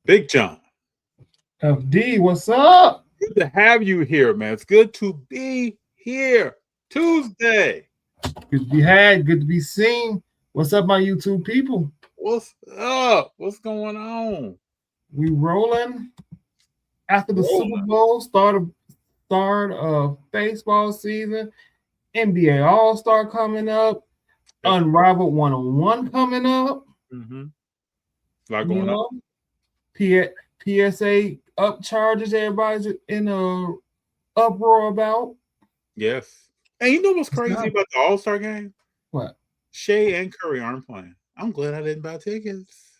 Big Jon. FD, what's up? Good to have you here, man. It's good to be here. Tuesday. Good to be had, good to be seen. What's up, my YouTube people? What's up? What's going on? We rolling after the Super Rolling. Bowl, start of baseball season, NBA All-Star coming up, Unrivaled One-on-One coming up. Mm-hmm. A lot You going on. know, P- PSA up charges. Everybody's in a uproar about Yes. And you know what's It's crazy not- about the All-Star game? what? Shea and Curry aren't playing. I'm glad I didn't buy tickets.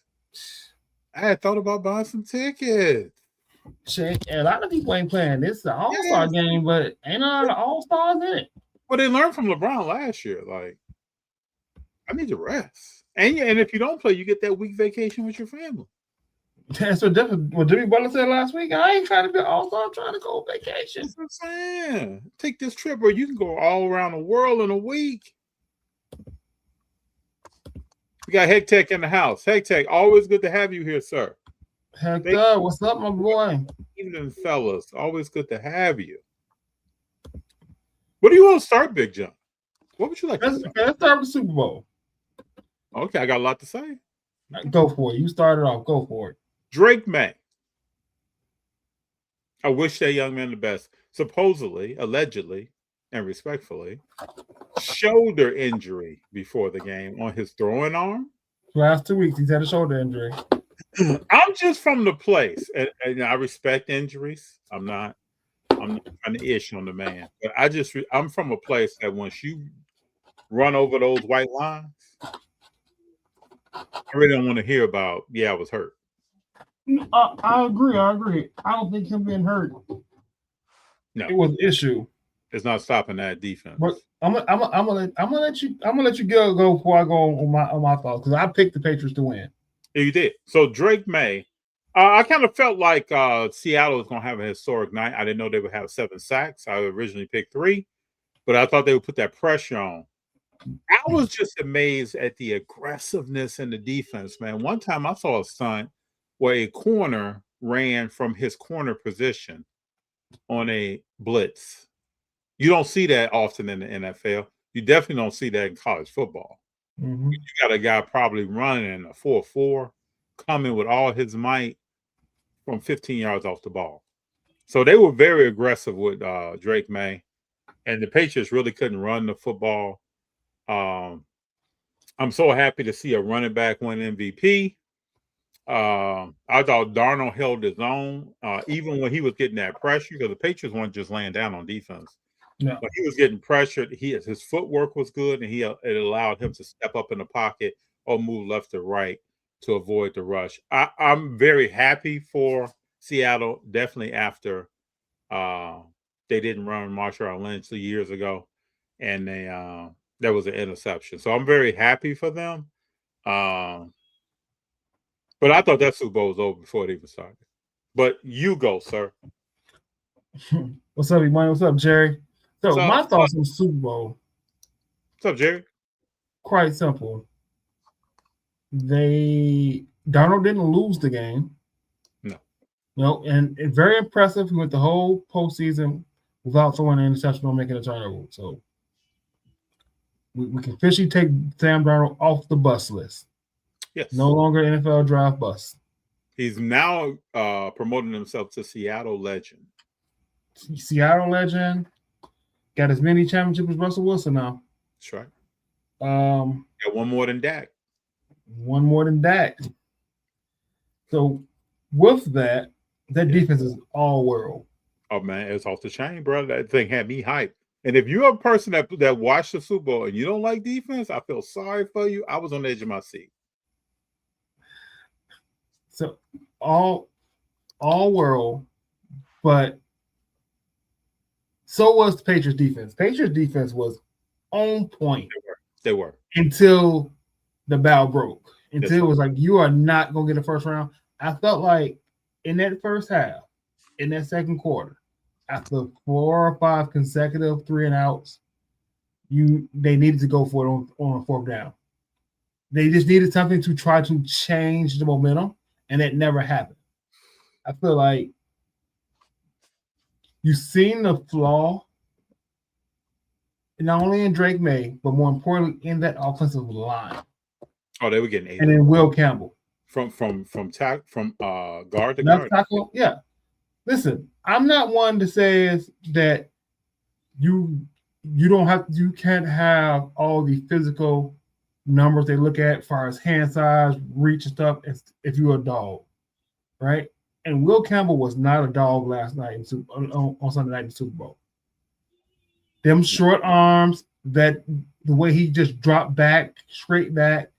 I had thought about buying some tickets. Shit, a lot of people ain't playing. This is an All-Star Yes. game, but ain't none of the All-Stars in it. Well, they learned from LeBron last year. Like, I need to rest. And if you don't play, you get that week vacation with your family. That's what different. What Jimmy Butler said last week. I ain't trying to be an All-Star. I'm trying to go on vacation. That's what I'm saying. Take this trip where you can go all around the world in a week. We got Heck Tech in the house. Heck Tech, always good to have you here, sir. Hector, what's up, my boy? Evening, fellas. Always good to have you. What do you want to start, Big Jon? What would you like to Let's start? start with Super Bowl. Okay, I got a lot to say. Go for it. You started off. Go for it. Drake May. I wish that young man the best. Supposedly, allegedly, and respectfully, shoulder injury before the game on his throwing arm. Last 2 weeks, he's had a shoulder injury. I'm just from the place, and I respect injuries. I'm not trying to ish on the man, but I'm from a place that once you run over those white lines, I really don't want to hear about. Yeah, I was hurt. I agree. I don't think him being hurt. No, it was an issue. It's not stopping that defense. But I'm gonna let you go before I go on my thoughts because I picked the Patriots to win. Yeah, you did. So Drake May, I kind of felt like Seattle was going to have a historic night. I didn't know they would have 7 sacks. I originally picked 3, but I thought they would put that pressure on. I was just amazed at the aggressiveness in the defense, man. One time I saw a stunt where a corner ran from his corner position on a blitz. You don't see that often in the NFL. You definitely don't see that in college football. Mm-hmm. You got a guy probably running a 4.4, coming with all his might from 15 yards off the ball. So they were very aggressive with Drake May, and the Patriots really couldn't run the football. I'm so happy to see a running back win MVP. I thought Darnold held his own, even when he was getting that pressure, because the Patriots weren't just laying down on defense. No. But he was getting pressured. His footwork was good, and it allowed him to step up in the pocket or move left or right to avoid the rush. I'm very happy for Seattle, definitely after they didn't run Marshawn Lynch 2 years ago, and there was an interception. So I'm very happy for them. But I thought that Super Bowl was over before it even started. But you go, sir. What's up, Emmanuel? What's up, Jerry? So What's my up? thoughts on the Super Bowl. What's up, Jerry? Quite simple. Darnold didn't lose the game. No. And very impressive. He went the whole postseason without throwing an interception or making a turnover. So we can officially take Sam Darnold off the bus list. Yes. No longer NFL draft bust. He's now promoting himself to Seattle legend. Seattle legend. Got as many championships as Russell Wilson now. That's right. Got one more than Dak. One more than Dak. So with that defense is all world. Oh man, it's off the chain, bro. That thing had me hyped. And if you're a person that watched the Super Bowl and you don't like defense, I feel sorry for you. I was on the edge of my seat. So all world, but so was the Patriots defense. Patriots defense was on point. They were. Until the bow broke. Until it was like, you are not going to get a first round. I felt like in that first half, in that second quarter, after 4 or 5 consecutive 3-and-outs, they needed to go for it on a 4th down. They just needed something to try to change the momentum, and it never happened. I feel like you've seen the flaw, not only in Drake May, but more importantly in that offensive line. Oh, they were getting 8 and then Will Campbell from guard to left guard. tackle. Yeah, listen, I'm not one to say that you can't have all the physical numbers they look at as far as hand size, reach, and stuff if you're a dog, right? And Will Campbell was not a dog last night on Sunday night in the Super Bowl. Them short arms, that the way he just dropped back, straight back,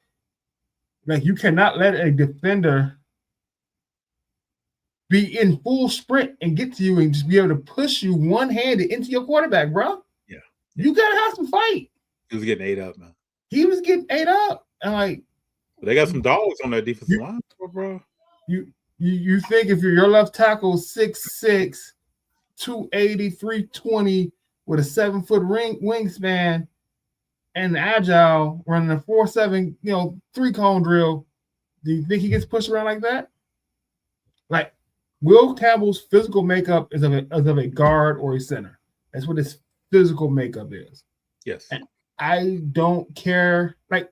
like you cannot let a defender be in full sprint and get to you and just be able to push you one-handed into your quarterback, bro. Yeah. You gotta have some fight. He was getting 8 up, man. He was getting 8 up. And like they got some dogs on that defensive line, bro. You think if your left tackle 6'6", 280, 320 with a 7-foot wingspan and agile running a 4-7, 3-cone drill, do you think he gets pushed around like that? Like Will Campbell's physical makeup is of a guard or a center. That's what his physical makeup is. Yes. And I don't care. Like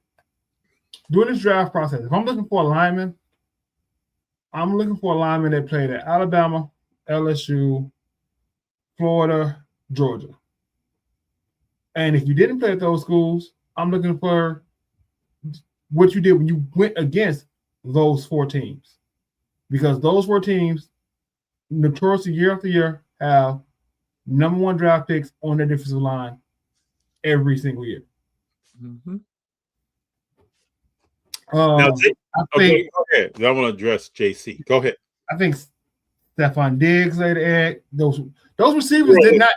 during this draft process, if I'm looking for a lineman, I'm looking for a lineman that played at Alabama, LSU, Florida, Georgia. And if you didn't play at those schools, I'm looking for what you did when you went against those 4 teams. Because those 4 teams, notoriously year after year, have number 1 draft picks on their defensive line every single year. Mm-hmm. Now, go ahead. I want to address JC. Go ahead. I think Stephon Diggs laid the egg. Those receivers did not.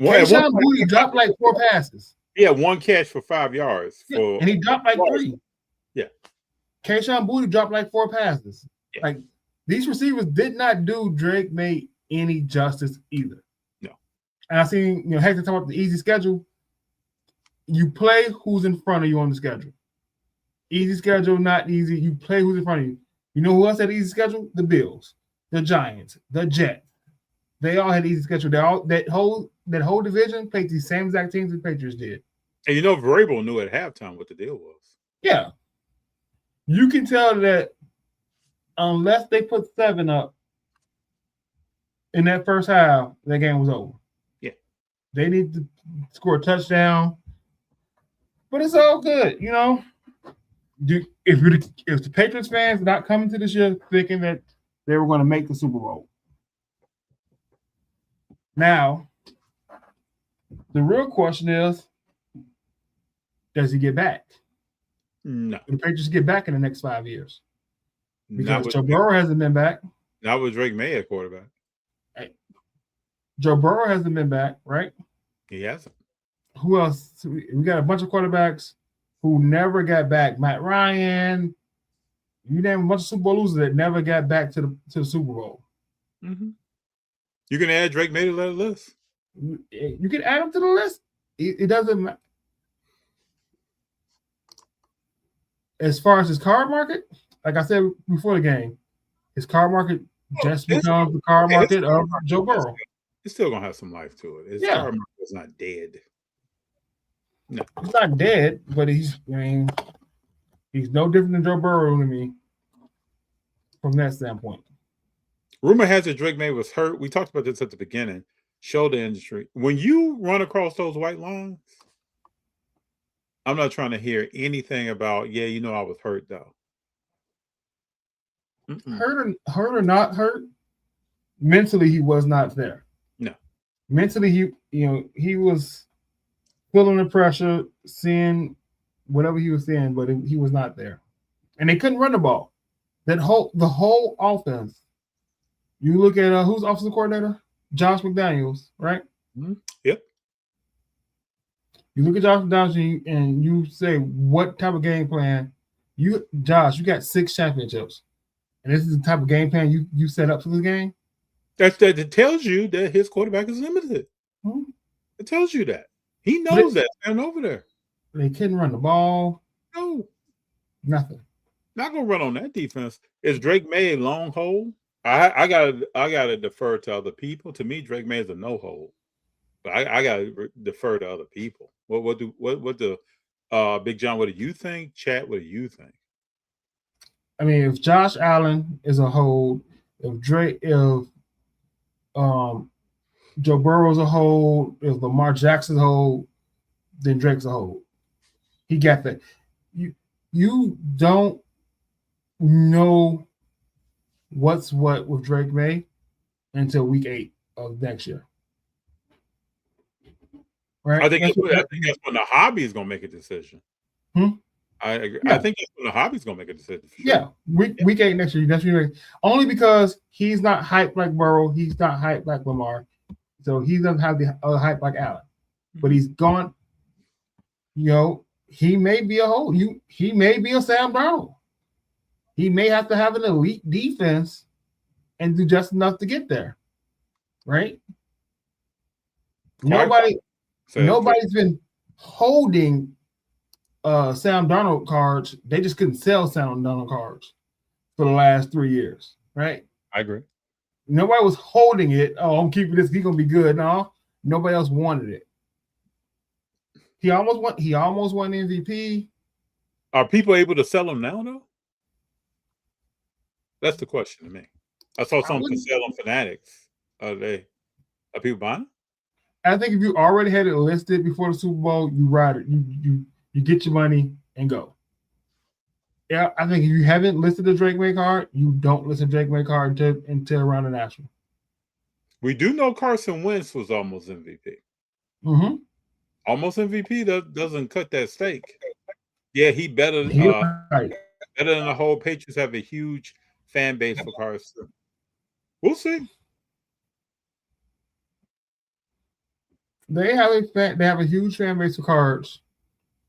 Keyshawn Boutte dropped like 4 passes. He had 1 catch for 5 yards. And he dropped like 3. Yeah. Keyshawn Boutte dropped like 4 passes. Yeah. Like these receivers did not do Drake May any justice either. No. And I seen Hector talk about the easy schedule. You play who's in front of you on the schedule. Easy schedule, not easy. You play who's in front of you. You know who else had easy schedule? The Bills, the Giants, the Jets. They all had easy schedule. That whole division played the same exact teams the Patriots did. And Vrabel knew at halftime what the deal was. Yeah. You can tell that unless they put 7 up in that first half, that game was over. Yeah. They need to score a touchdown. But it's all good, If the Patriots fans not coming to this year thinking that they were going to make the Super Bowl. Now, the real question is, does he get back? No. Do the Patriots get back in the next 5 years? Because Joe Burrow hasn't been back. Not with Drake May at quarterback. Hey, Joe Burrow hasn't been back, right? He hasn't. Who else? We got a bunch of quarterbacks who never got back. Matt Ryan. You name a bunch of Super Bowl losers that never got back to the Super Bowl. Mm-hmm. You can add Drake May to that list. You can add him to the list. It doesn't matter. As far as his card market, like I said before the game, his card market just becomes the card market of Joe Burrow. It's still gonna have some life to it. His card market is not dead. No, he's not dead, but he's no different than Joe Burrow to me from that standpoint. Rumor has it Drake May was hurt. We talked about this at the beginning. Shoulder injury. When you run across those white lines, I'm not trying to hear anything about, I was hurt though. Mm-mm. Hurt or not hurt, mentally he was not there. No. Mentally he was feeling the pressure, seeing whatever he was seeing, but he was not there. And they couldn't run the ball. The whole offense. You look at who's offensive coordinator? Josh McDaniels, right? Mm-hmm. Yep. You look at Josh McDaniels and you say, what type of game plan? Josh, you got 6 championships. And this is the type of game plan you set up for this game? That tells you that his quarterback is limited. Mm-hmm. It tells you that. He knows that standing over there. They couldn't run the ball. No. Nothing. Not going to run on that defense. Is Drake May a long hold? I gotta defer to other people. To me, Drake May is a no hold, but I gotta defer to other people. What do Big John? What do you think? Chat, what do you think? I mean, if Josh Allen is a hold, if Joe Burrow's a hold, if Lamar Jackson's a hold, then Drake's a hold. He got that. You don't know what's what with Drake May until week 8 of next year. Right? I think that's when the hobby is gonna make a decision. I agree. Yeah. I think that's when the hobby's gonna make a decision. For sure. Yeah, week 8 next year. That's only because he's not hyped like Burrow. He's not hyped like Lamar, so he doesn't have the hype like Allen. But he's gone. You know, he may be a hold. He may be a Sam Darnold. He may have to have an elite defense and do just enough to get there. Right? Nobody's been holding Sam Darnold cards. They just couldn't sell Sam Darnold cards for the last 3 years, right? I agree. Nobody was holding it. Oh, I'm keeping this. He's gonna be good. No, nobody else wanted it. He almost won MVP. Are people able to sell him now, though? That's the question to me. I saw something to sell on Fanatics. Are people buying it? I think if you already had it listed before the Super Bowl, you ride it. You get your money and go. Yeah, I think if you haven't listed the Drake May card, you don't list the Drake May card until around the National. We do know Carson Wentz was almost MVP. Mm-hmm. Almost MVP doesn't cut that steak. Yeah, he better than the whole Patriots have a huge fan base for Carson. We'll see. They have a huge fan base for cards.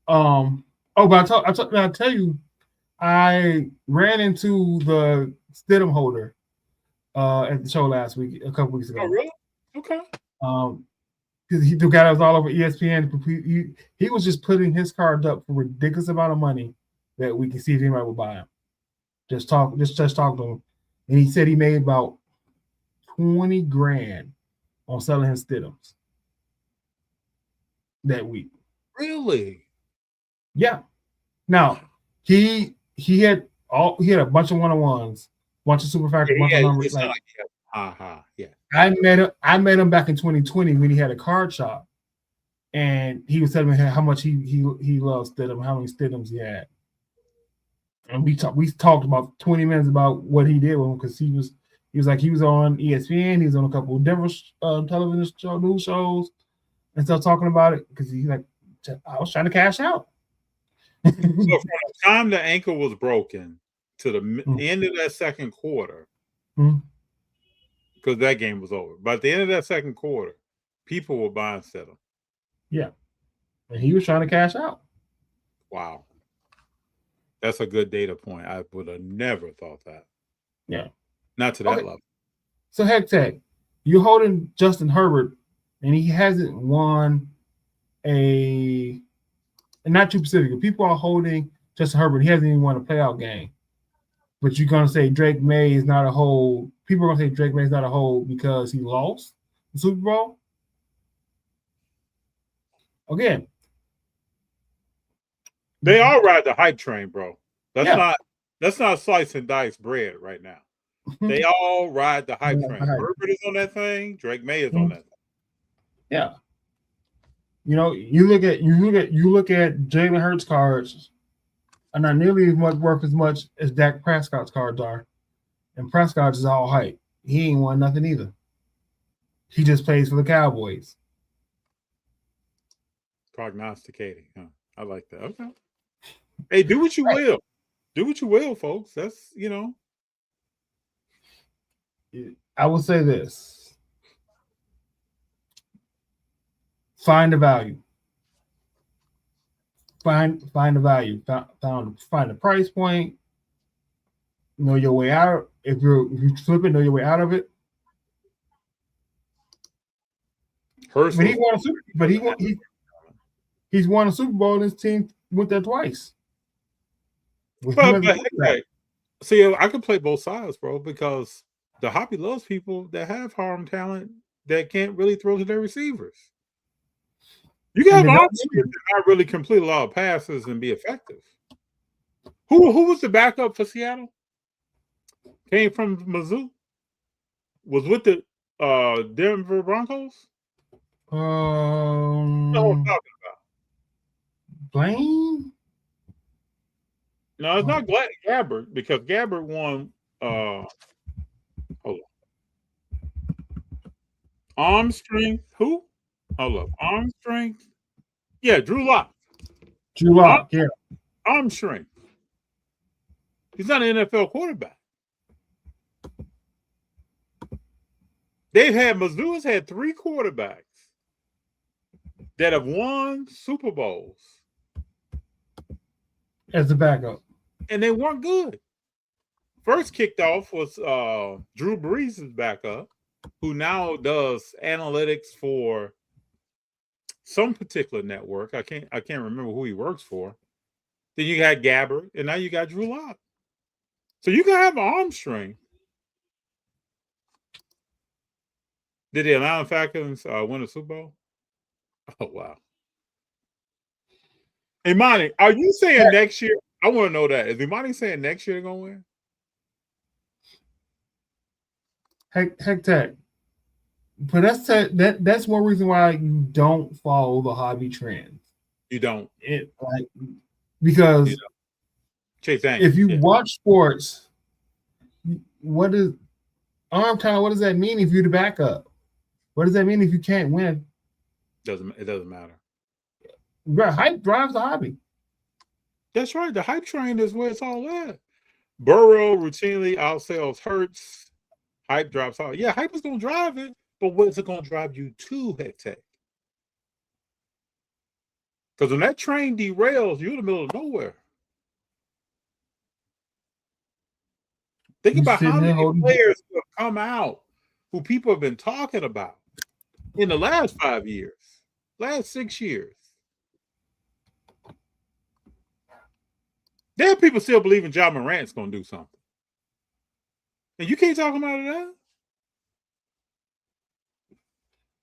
But I'll tell you, I ran into the Stidham holder at the show last week, a couple weeks ago. Oh, really? Okay. Because the guy that was all over ESPN, he was just putting his cards up for a ridiculous amount of money that we can see if anybody will buy him. Just talk to him, and he said he made about $20,000 on selling his Stidhams that week. Really? Yeah. Now he had a bunch of one-on-ones, bunch of super factors, bunch of numbers. Yeah. I met him back in 2020 when he had a card shop, and he was telling me how much he loves Stidham, how many Stidhams he had. And we talked about 20 minutes about what he did with him, because he was on ESPN, he was on a couple of different television news shows and stuff talking about it, because he's like, I was trying to cash out. So from the time the ankle was broken to the end of that second quarter, because that game was over, but at the end of that second quarter, people were buying Stidham. Yeah, and he was trying to cash out. Wow, that's a good data point. I would have never thought that. Yeah, not to that level. So heck tag, you're holding Justin Herbert, and he hasn't won a. And not too specific. People are holding Justin Herbert. He hasn't even won a playoff game. But you're going to say Drake May is not a hold. People are going to say Drake May is not a hold because he lost the Super Bowl. Again. They all ride the hype train, bro. That's not slice and dice bread right now. They all ride the hype train. Herbert is on that thing. Drake May is on that thing. Yeah. You know, you look at Jalen Hurts cards, are not nearly as much worth as much as Dak Prescott's cards are, and Prescott is all hype. He ain't won nothing either. He just plays for the Cowboys. Prognosticating, huh? I like that. Okay. Hey, do what you will. Do what you will, folks. That's I will say this. Find the value. Find the value. Find the price point. Know your way out. If you flip it, know your way out of it. He's won a Super Bowl, and his team went there twice. See, I could play both sides, bro, because The hobby loves people that have arm talent that can't really throw to their receivers. You can And have they arm don't strength need and not really complete a lot of passes and be effective. Who was the backup for Seattle? Came from Mizzou? Was with the Denver Broncos? it. You know who I'm talking about. Blaine? No, it's not Gabbard because Gabbard won. Hold on. Arm strength. Who? Hold up. Arm strength. Yeah, Drew Lock. Drew Arm, Lock, yeah. arm strength. He's not an NFL quarterback. Mizzou's had 3 quarterbacks that have won Super Bowls. As a backup. And they weren't good. First kicked off was Drew Brees' backup, who now does analytics for some particular network. I can't remember who he works for. Then you got Gabbard, and now you got Drew Lock. So you can have arm strength. Did the Atlanta Falcons win a Super Bowl? Oh wow. Imani, are you saying next year? I want to know that. Is Imani saying next year they're gonna win? Heck tech. But that's one reason why you don't follow the hobby trends. You don't. Because Chase if you watch sports, what is arm talent? What does that mean if you're the backup? What does that mean if you can't win? It doesn't matter. Right, hype drives the hobby. That's right. The hype train is where it's all at. Burrow routinely outsells Hurts. Hype drops out. Yeah, hype is gonna drive it, but what's it gonna drive you to, Heck Tech? Because when that train derails, you're in the middle of nowhere. Think about how many players who have come out who people have been talking about in the last 5 years, last 6 years. There are people still believing John Morant's going to do something. And you can't talk him out of that.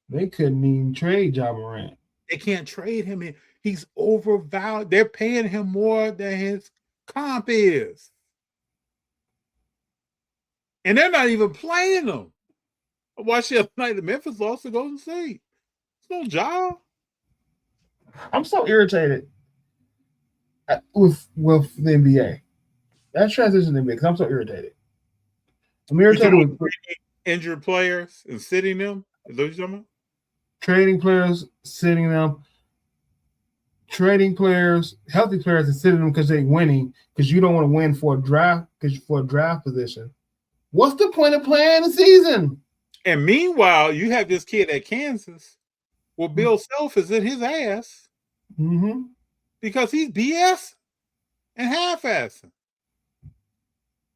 They couldn't even trade John Morant. They can't trade him. He's overvalued. They're paying him more than his comp is. And they're not even playing him. I watched the other night. The Memphis lost to Golden State. It's no job. I'm so irritated with the NBA. That transition to NBA because I'm so irritated. I'm irritated with injured players and sitting them. Is that what you're talking about? Trading players, sitting them. Trading players, healthy players, and sitting them because they're winning. Because you don't want to win for a draft position. What's the point of playing the season? And meanwhile, you have this kid at Kansas. Well, Bill Self is in his ass because he's BS and half-assing.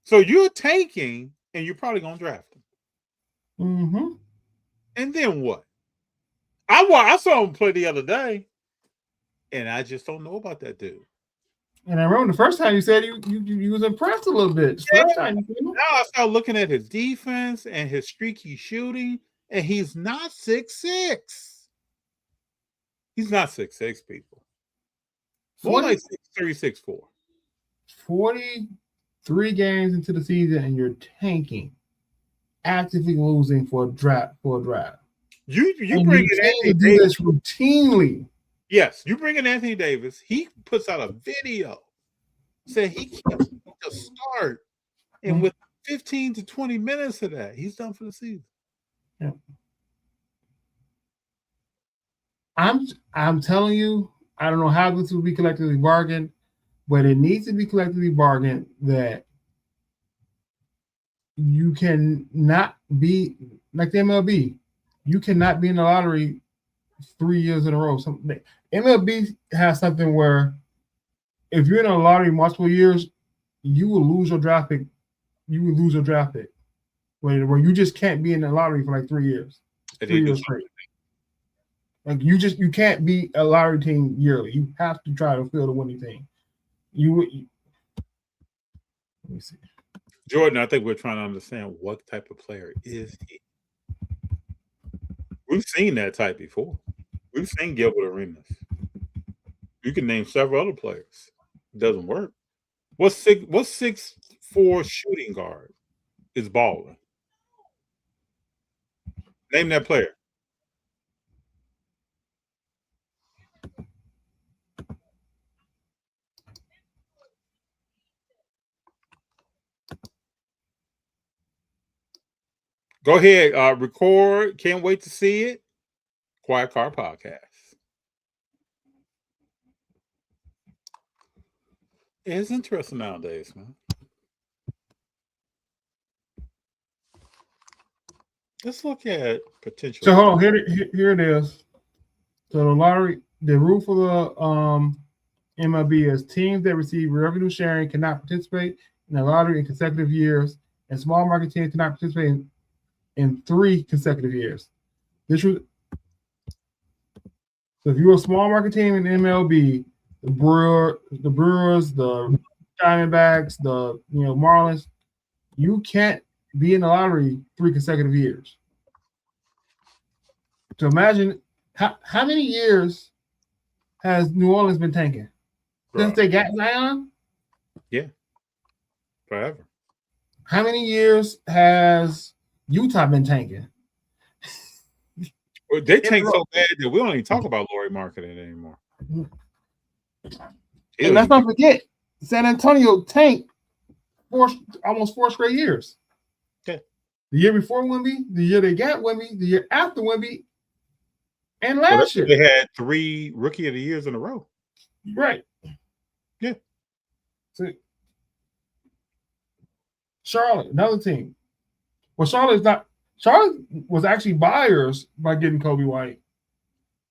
So you're tanking, and you're probably going to draft him. And then what? I saw him play the other day, and I just don't know about that dude. And I remember the first time you said you was impressed a little bit. First time now I started looking at his defense and his streaky shooting, and he's not 6'6". He's not 6'6", people. More like 6'3", 6'4". 43 games into the season, and you're tanking, actively losing for a draft. You bring in Anthony Davis routinely. Yes, you bring in Anthony Davis. He puts out a video saying he can't to start, and with 15 to 20 minutes of that, he's done for the season. Yeah. I'm telling you, I don't know how this will be collectively bargained, but it needs to be collectively bargained that you can not be like the MLB. You cannot be in the lottery 3 years in a row. MLB has something where if you're in a lottery multiple years, you will lose your draft pick. Where you just can't be in the lottery for like 3 years. 3 years straight. Like you can't be a lottery team yearly. You have to try to fill the winning team. Let me see. Jordan, I think we're trying to understand what type of player is he. We've seen that type before. We've seen Gilbert Arenas. You can name several other players. It doesn't work. What's 6'4" shooting guard is balling? Name that player. Go ahead, record. Can't wait to see it. Quiet Car Podcast. It's interesting nowadays, man. Let's look at potential. So hold on, here it is. So the lottery, the rule for the MLB is teams that receive revenue sharing cannot participate in the lottery in consecutive years, and small market teams cannot participate in 3 consecutive years. This was so if you're a small market team in the MLB, the Brewers, the Diamondbacks, the Marlins, you can't be in the lottery 3 consecutive years. So imagine how many years has New Orleans been tanking? Since they got Zion? Yeah. Forever. How many years has Utah been tanking? Well, they tank so bad that we don't even talk about Lauri Markkanen anymore. And let's not forget, San Antonio tanked almost 4 straight years. Okay. The year before Wemby, the year they got Wemby, the year after Wemby, and last year. They had 3 Rookie of the Years in a row. Right. Yeah. So, Charlotte, another team. Well, Charlotte was actually buyers by getting Kobe White.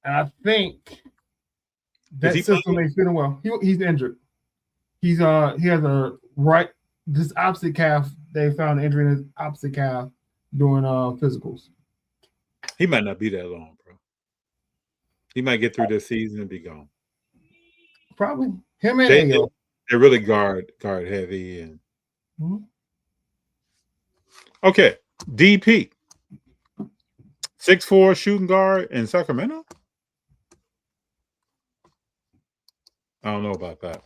And I think that system ain't fitting well. He's injured. He has a this opposite calf. They found an injury in his opposite calf doing physicals. He might not be that long, bro. He might get through this season and be gone. Probably him and Ayo. They're really guard heavy and. Okay, DP, 6'4" shooting guard in Sacramento. I don't know about that.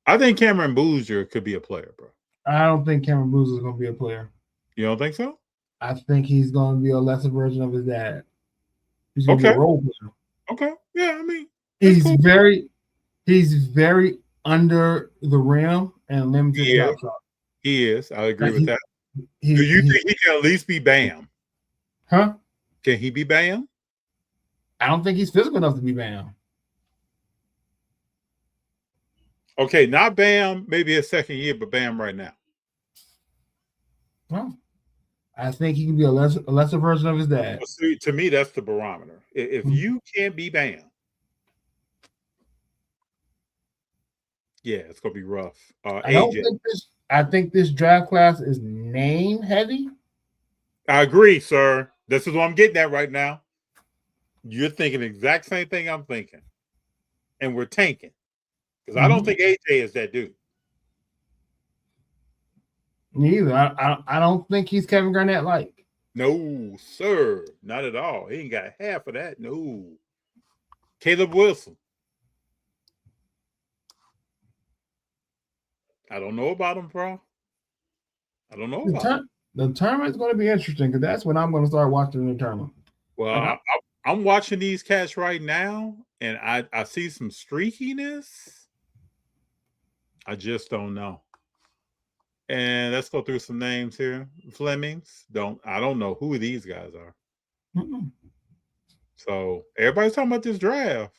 I think Cameron Boozer could be a player, bro. I don't think Cameron Boozer is going to be a player. You don't think so? I think he's going to be a lesser version of his dad. He's going to be a role player. Okay. Yeah, I mean, he's cool. very under the rim and limited jump shot. He is. I agree with that. Do you think he can at least be Bam? Huh? Can he be Bam? I don't think he's physical enough to be Bam. Okay, not Bam, maybe a second year, but Bam right now. Well, I think he can be a lesser version of his dad. Well, see, to me, that's the barometer. If you can't be Bam, yeah, it's gonna be rough. I think this draft class is name heavy. I agree, sir. This is what I'm getting at right now. You're thinking the exact same thing I'm thinking, and we're tanking because I don't think AJ is that dude. Neither. I don't think he's Kevin Garnett like. No, sir, not at all. He ain't got half of that. No. Caleb Wilson. I don't know about him, bro. I don't know about him. The tournament's going to be interesting because that's when I'm going to start watching the tournament. Well, I'm watching these cats right now, and I see some streakiness. I just don't know. And let's go through some names here. Flemings. I don't know who these guys are. Mm-mm. So everybody's talking about this draft.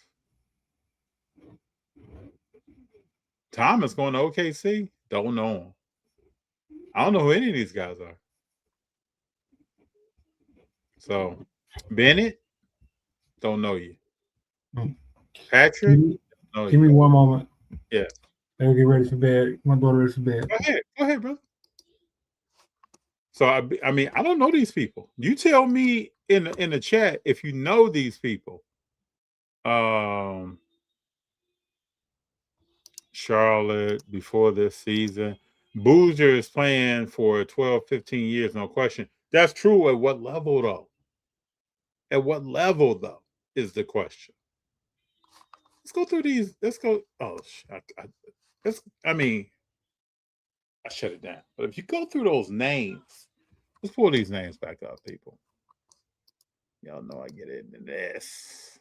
Thomas going to OKC. Don't know him. I don't know who any of these guys are. So Bennett, don't know you. Patrick, give me one moment. Yeah. Let me get ready for bed. My daughter ready for bed. Go ahead, brother. So I mean, I don't know these people. You tell me in the chat if you know these people. Charlotte before this season. Boozer is playing for 12, 15 years, no question. That's true. At what level, though? At what level, though, is the question. Let's go through these. Let's go. Oh, I mean, I shut it down. But if you go through those names, let's pull these names back up, people. Y'all know I get into this.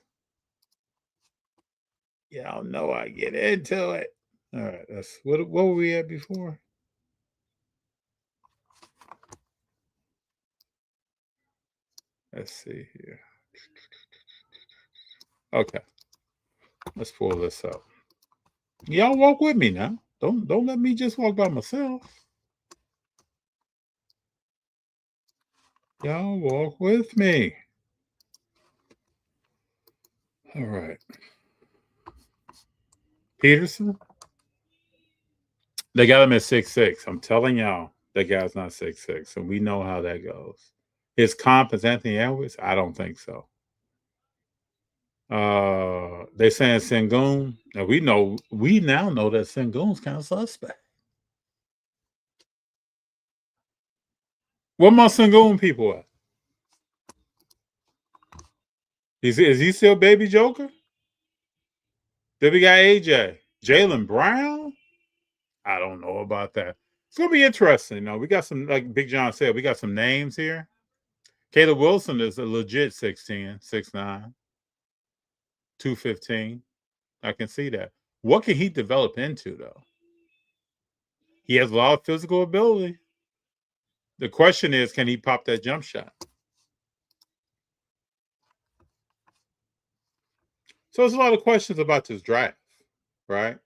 Y'all know I get into it. All right, that's what were we at before? Let's see here. Okay, let's pull this up. Y'all walk with me now. Don't let me just walk by myself. Y'all walk with me. All right. Peterson. They got him at 6'6". I'm telling y'all, that guy's not 6'6", and we know how that goes. His comp is Anthony Edwards? I don't think so. They saying Sengun. Now we now know that Sengun's kind of suspect. What my Sengun people at? Is he still Baby Joker? Then we got AJ. Jaylen Brown? I don't know about that. It's gonna be interesting. You know, we got some, like Big Jon said, we got some names here. Caleb Wilson is a legit 6'10", 6'9", 215. I can see that. What can he develop into, though? He has a lot of physical ability. The question is, can he pop that jump shot? So there's a lot of questions about this draft, right?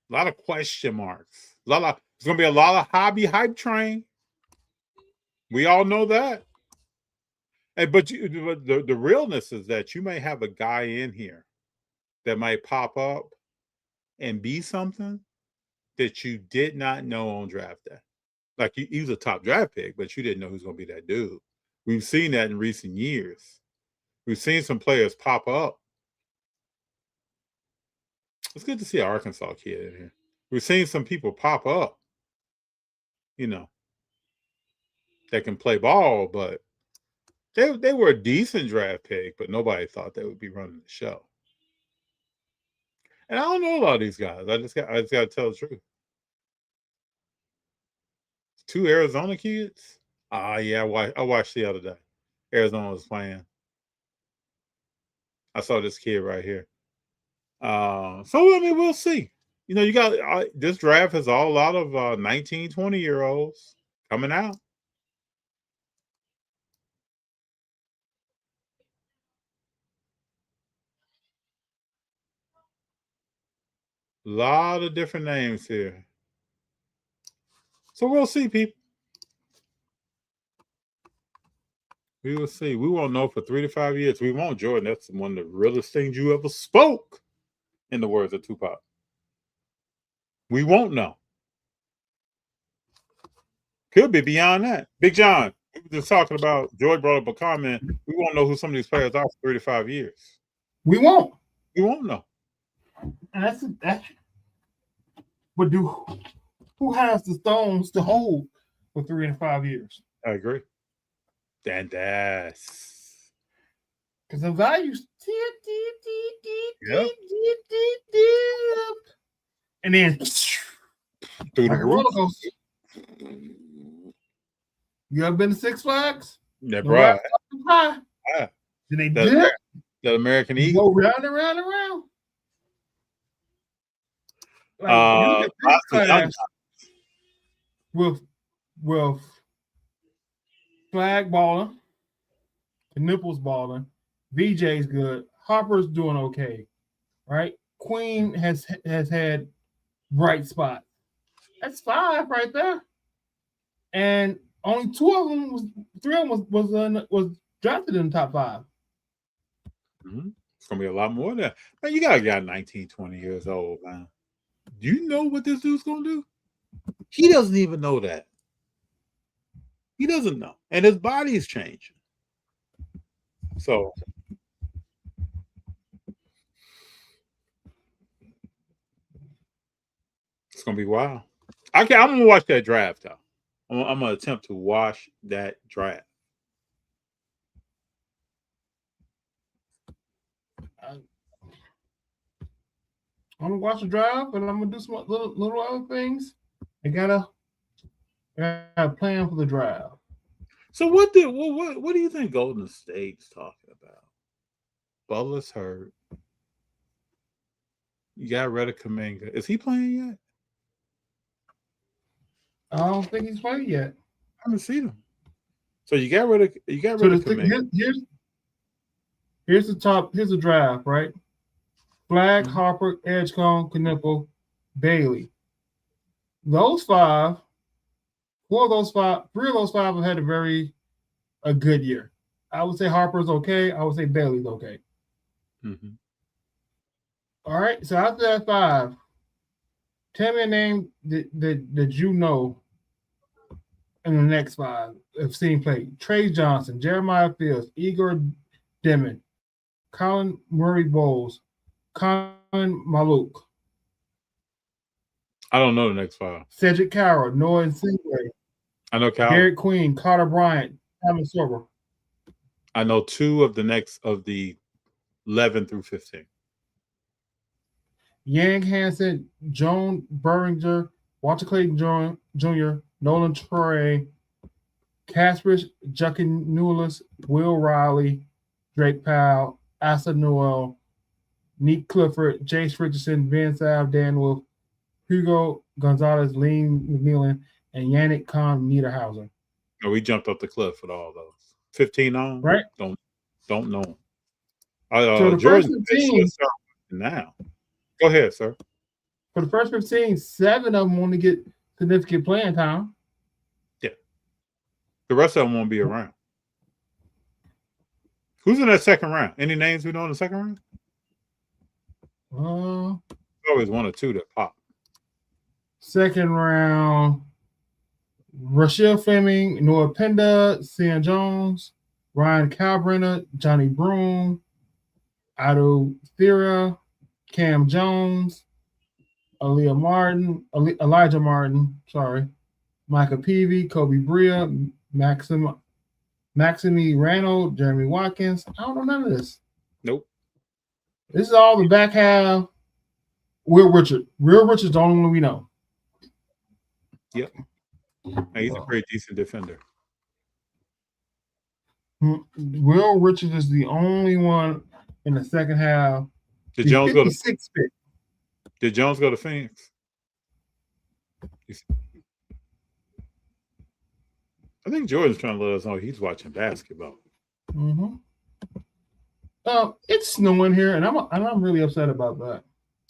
A lot of question marks. There's going to be a lot of hobby hype train. We all know that. But the realness is that you may have a guy in here that might pop up and be something that you did not know on draft day. Like he was a top draft pick, but you didn't know who's going to be that dude. We've seen that in recent years. We've seen some players pop up. It's good to see an Arkansas kid in here. We've seen some people pop up, you know, that can play ball, but they were a decent draft pick, but nobody thought they would be running the show. And I don't know a lot of these guys. I just got to tell the truth. 2 Arizona kids. Yeah, I watched the other day. Arizona was playing. I saw this kid right here. So I mean, we'll see. You know, you got this draft has a lot of 19, 20-year-olds coming out. A lot of different names here. So we'll see, people. We will see. We won't know for 3 to 5 years. We won't, Jordan. That's one of the realest things you ever spoke, in the words of Tupac. We won't know. Could be beyond that. Big Jon, we were just talking about, George brought up a comment. We won't know who some of these players are for 3 to 5 years. We won't. We won't know. And that's but who has the stones to hold for 3 and 5 years? I agree. And that's because the values yep. And then through the roller coaster. You ever been to Six Flags? Yeah, bro. Then they did that American Eagle. Go round and round and round. Like, with flag balling, the nipples balling, VJ's good, Harper's doing okay, right? Queen has had bright spots. That's 5 right there, and only 3 of them was drafted in the top 5. Mm-hmm. It's gonna be a lot more than that. Man, you got a guy 19, 20 years old, man. Do you know what this dude's gonna do? He doesn't even know that. He doesn't know. And his body is changing. So It's gonna be wild. I'm gonna watch that draft though. I'm gonna attempt to watch that draft. I'm gonna watch the draft, and I'm gonna do some little other things. I got a plan for the draft. So what do you think Golden State's talking about? Butler's hurt. You got rid of Kuminga. Is he playing yet? I don't think he's played yet. I haven't seen him. So you got rid of Kuminga. Here's the draft, right? Flag, Harper, Edgecombe, Knipple, Bailey. Those five, three of those five have had a good year. I would say Harper's okay. I would say Bailey's okay. Mm-hmm. All right. So after that five, tell me a name that you know in the next five have seen play. Trey Johnson, Jeremiah Fields, Igor Demon, Colin Murray Bowles, Colin Maluk. I don't know the next five. Cedric Carroll, Noah Singway. I know Carroll. Derek Queen, Carter Bryant, Thomas Sorber. I know two of the 11 through 15. Yang Hansen, Joan Berringer, Walter Clayton Jr., Nolan Troy, Casper Juckenoulis, Will Riley, Drake Powell, Asa Newell, Nick Clifford, Jace Richardson, Ben Sav, Dan Wolf, Hugo Gonzalez, Liam McMillan, and Yannick Kahn Niederhauser. No, we jumped up the cliff with all those. 15 on? Right. Don't know. So the Jordan first 15 now. Go ahead, sir. For the first 15, 7 of them want to get significant playing time. Yeah. The rest of them won't be around. Who's in that second round? Any names we know in the second round? Always one or two that pop. Second round, Rachel Fleming, Noah Penda, Sian Jones, Ryan Calbrenner, Johnny Broom, Otto Thera, Cam Jones, Elijah Martin, Micah Peavy, Kobe Bria, Maxime Randall, Jeremy Watkins. I don't know none of this. Nope. This is all the back half. Will Richard. Will Richard's the only one we know. Yep. He's a pretty decent defender. Will Richard is the only one in the second half. Did Jones go to pick. Did Jones go to Phoenix? I think Jordan's trying to let us know he's watching basketball. Mm-hmm. It's snowing here, and I'm really upset about that.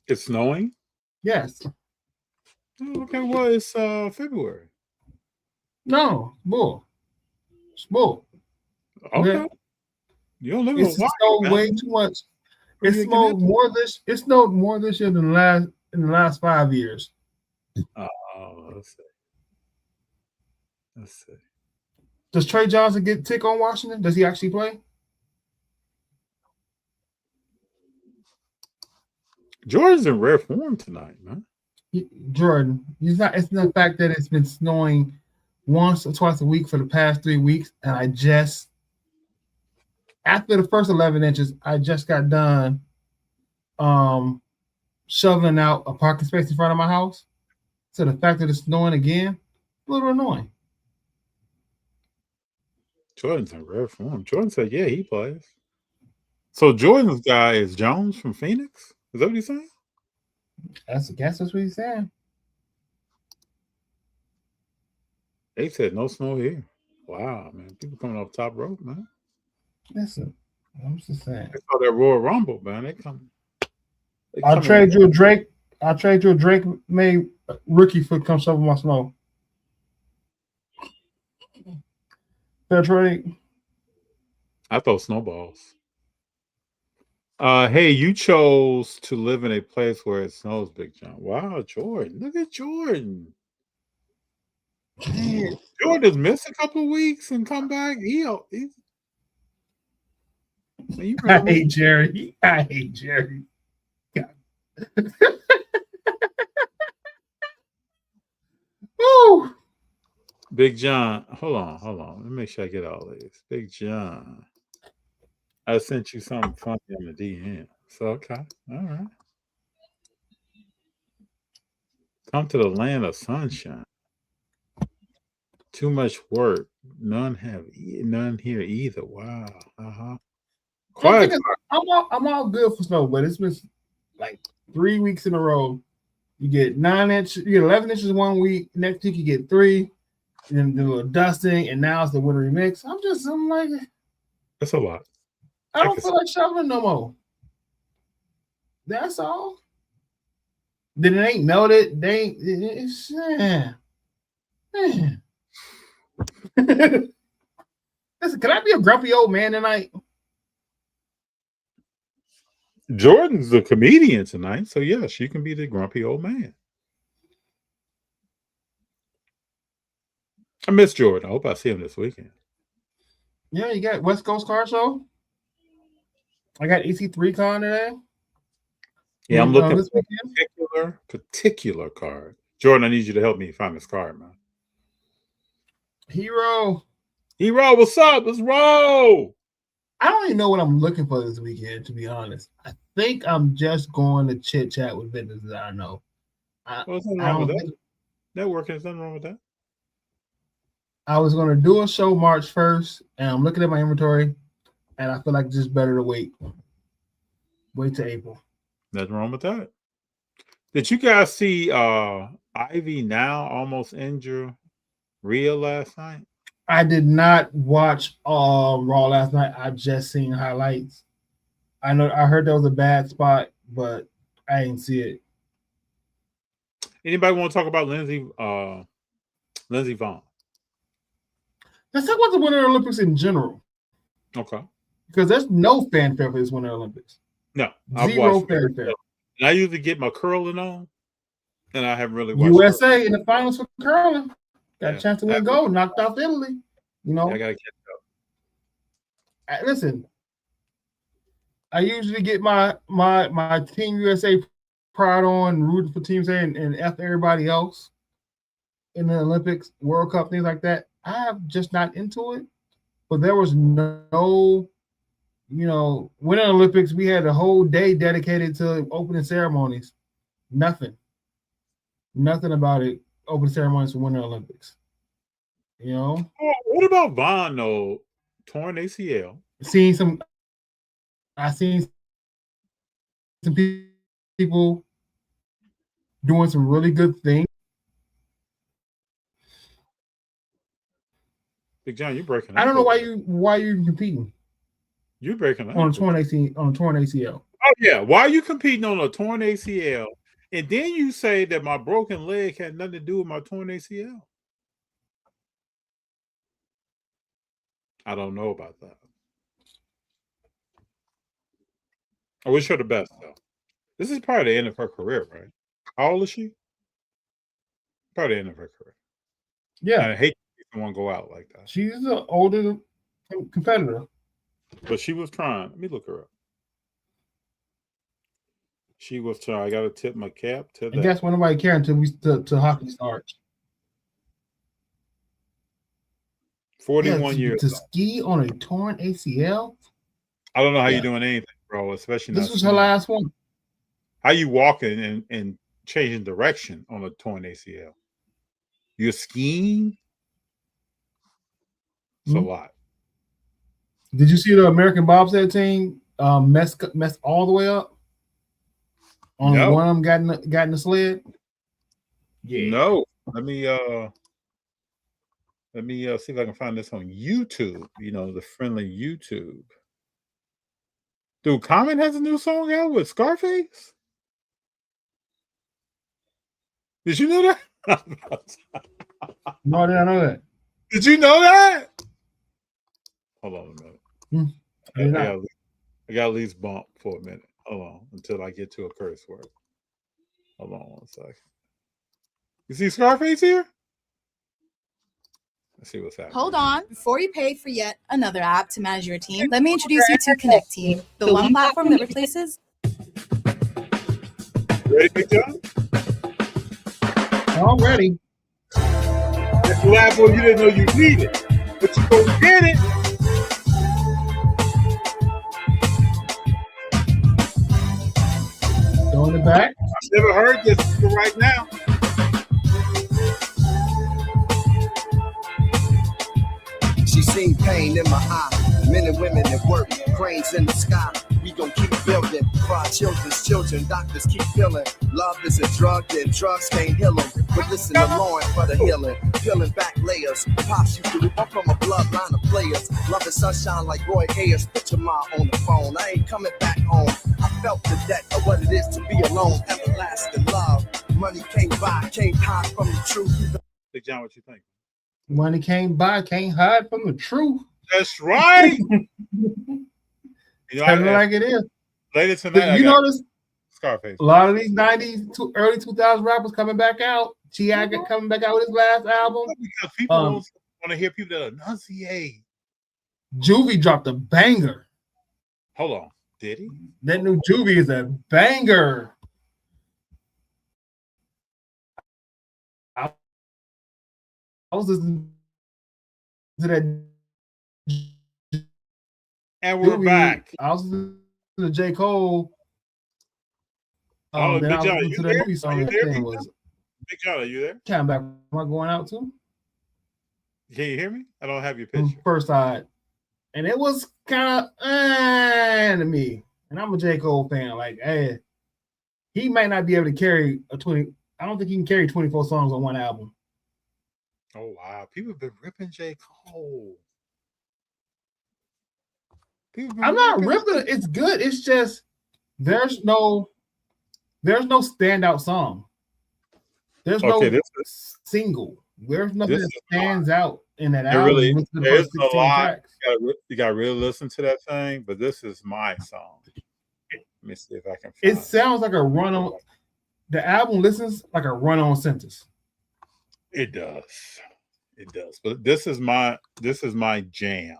It's snowing? Yes. Oh, okay, well, it's February. No, bull. It's bull. Okay. You don't live in Hawaii, snowed way too much. It snowed more this year than in the last 5 years. Oh, let's see. Does Trey Johnson get tick on Washington? Does he actually play? Jordan's in rare form tonight, man. Jordan, it's not the fact that it's been snowing once or twice a week for the past 3 weeks, and I just after the first 11 inches, I just got done shoveling out a parking space in front of my house. So the fact that it's snowing again, a little annoying. Jordan's in rare form. Jordan said, yeah, he plays. So Jordan's guy is Jones from Phoenix? Is that what he's saying? That's what he's saying. They said no snow here. Wow, man. People coming off top rope, man. Listen, I'm just saying. They saw that Royal Rumble, man. They come. I'll trade you a Drake. I'll trade you a Drake May rookie for come shovel my snow. Fair trade. I throw snowballs. Hey, you chose to live in a place where it snows, Big Jon. Wow, Jordan. Look at Jordan. Man, Jordan's missed a couple of weeks and come back. I hate Jerry. Woo! Big Jon, hold on. Let me make sure I get all this. Big Jon, I sent you something funny on the DM. So okay, all right. Come to the land of sunshine. Too much work. None here either. Wow. Quiet. I'm all good for snow, but it's been like 3 weeks in a row. You get 9 inches, you get 11 inches 1 week. Next week you get 3, and then do a dusting, and now it's the winter remix. I'm like, that's a lot. I don't feel like shoveling no more. That's all. Then it ain't melted. They ain't. It's, Listen, can I be a grumpy old man tonight? Jordan's the comedian tonight, so yes, you can be the grumpy old man. I miss Jordan. I hope I see him this weekend. Yeah, you got West Coast Car Show. I got EC3 Con today. Yeah, I'm looking for a particular card. Jordan, I need you to help me find this card, man. Hero, what's up? Let's roll. I don't even know what I'm looking for this weekend, to be honest. I think I'm just going to chit chat with vendors that I know. There's nothing wrong with that. Networking, there's nothing wrong with that. I was going to do a show March 1st, and I'm looking at my inventory, and I feel like it's just better to wait. Wait till April. Nothing wrong with that. Did you guys see Ivy Now almost injure Rhea last night? I did not watch Raw last night. I just seen highlights. I heard that was a bad spot, but I didn't see it. Anybody want to talk about Lindsey Vonn? Let's talk about the Winter Olympics in general. Okay. Because there's no fanfare for this Winter Olympics. No. Zero fanfare. And I usually get my curling on, and I haven't really watched USA curling. In the finals for curling. Got a chance to win gold. Knocked off Italy. You know. I got to catch up. Listen, I usually get my Team USA pride on, rooting for Team USA and F everybody else in the Olympics, World Cup, things like that. I have just not into it. But there was no, Winter Olympics, we had a whole day dedicated to opening ceremonies. Nothing about it. Opening ceremonies for Winter Olympics. What about Vonn though? Torn ACL. I seen some people doing some really good things. Big Jon, you're breaking up. I don't know why you're competing. You're breaking up on a torn ACL. Oh yeah, why are you competing on a torn ACL? And then you say that my broken leg had nothing to do with my torn ACL. I don't know about that. I wish her the best, though. This is probably the end of her career, right? How old is she? Probably the end of her career. Yeah. I hate to see someone go out like that. She's an older competitor. But she was trying. Let me look her up. She was trying. I got to tip my cap to that. I guess when nobody cared until hockey starts. 41 years. To ski on a torn ACL? I don't know how you're doing anything, bro, especially this was her last one. How you walking and changing direction on a torn ACL? You're skiing? It's a lot. Did you see the American bobsled team mess all the way up? One of them got in the sled? Yeah. No. Let me see if I can find this on YouTube. The friendly YouTube. Dude, Common has a new song out with Scarface? Did you know that? No, I didn't know that. Did you know that? Hold on a minute. I got at least bump for a minute. Hold on until I get to a curse word. Hold on 1 second. You see Scarface here? Let's see what's happening. Hold on. Before you pay for yet another app to manage your team, let me introduce you to Connect Team, the one platform that replaces. Ready, Big Jon? I'm ready. The collabo you didn't know you needed, but you go get it. Going it back. I've never heard this until right now. She seen pain in my eye. Men and women at work, cranes in the sky. We gon' keep building for our children's children. Doctors keep feeling. Love is a drug, then drugs can't heal them. But listen to Lauren for the healing. Peeling back layers. Pops you through. I'm from a bloodline of players. Love is sunshine like Roy Ayers. Put your mom on the phone. I ain't coming back home. I felt the debt of what it is to be alone. Everlasting love. Money can't buy, can't hide from the truth. Big Jon, what you think? Money can't buy, can't hide from the truth. That's right. Tell it like it is. Later tonight, you notice Scarface. A lot of these 90s, early 2000s rappers coming back out. T.I. coming back out with his last album. Because people want to hear people that enunciate. Juvie dropped a banger. Hold on. Did he? That new Juvie is a banger. I was listening to that. And we're back. I was listening to J. Cole. Big Jon, are you there? Big Jon, are you there? Come back. Am I going out too? Can you hear me? I don't have your picture. First side. And it was kind of to me. And I'm a J. Cole fan. Like, hey, he might not be able to carry a 20. I don't think he can carry 24 songs on one album. Oh, wow. People have been ripping J. Cole. I'm not ripping it. It's good. It's just there's no standout song. There's no single. There's nothing that stands out in that album. Really, there's a lot. You got to really listen to that thing, but this is my song. Let me see if I can find it. Sounds like a run-on. The album listens like a run-on sentence. It does. It does. But this is my jam.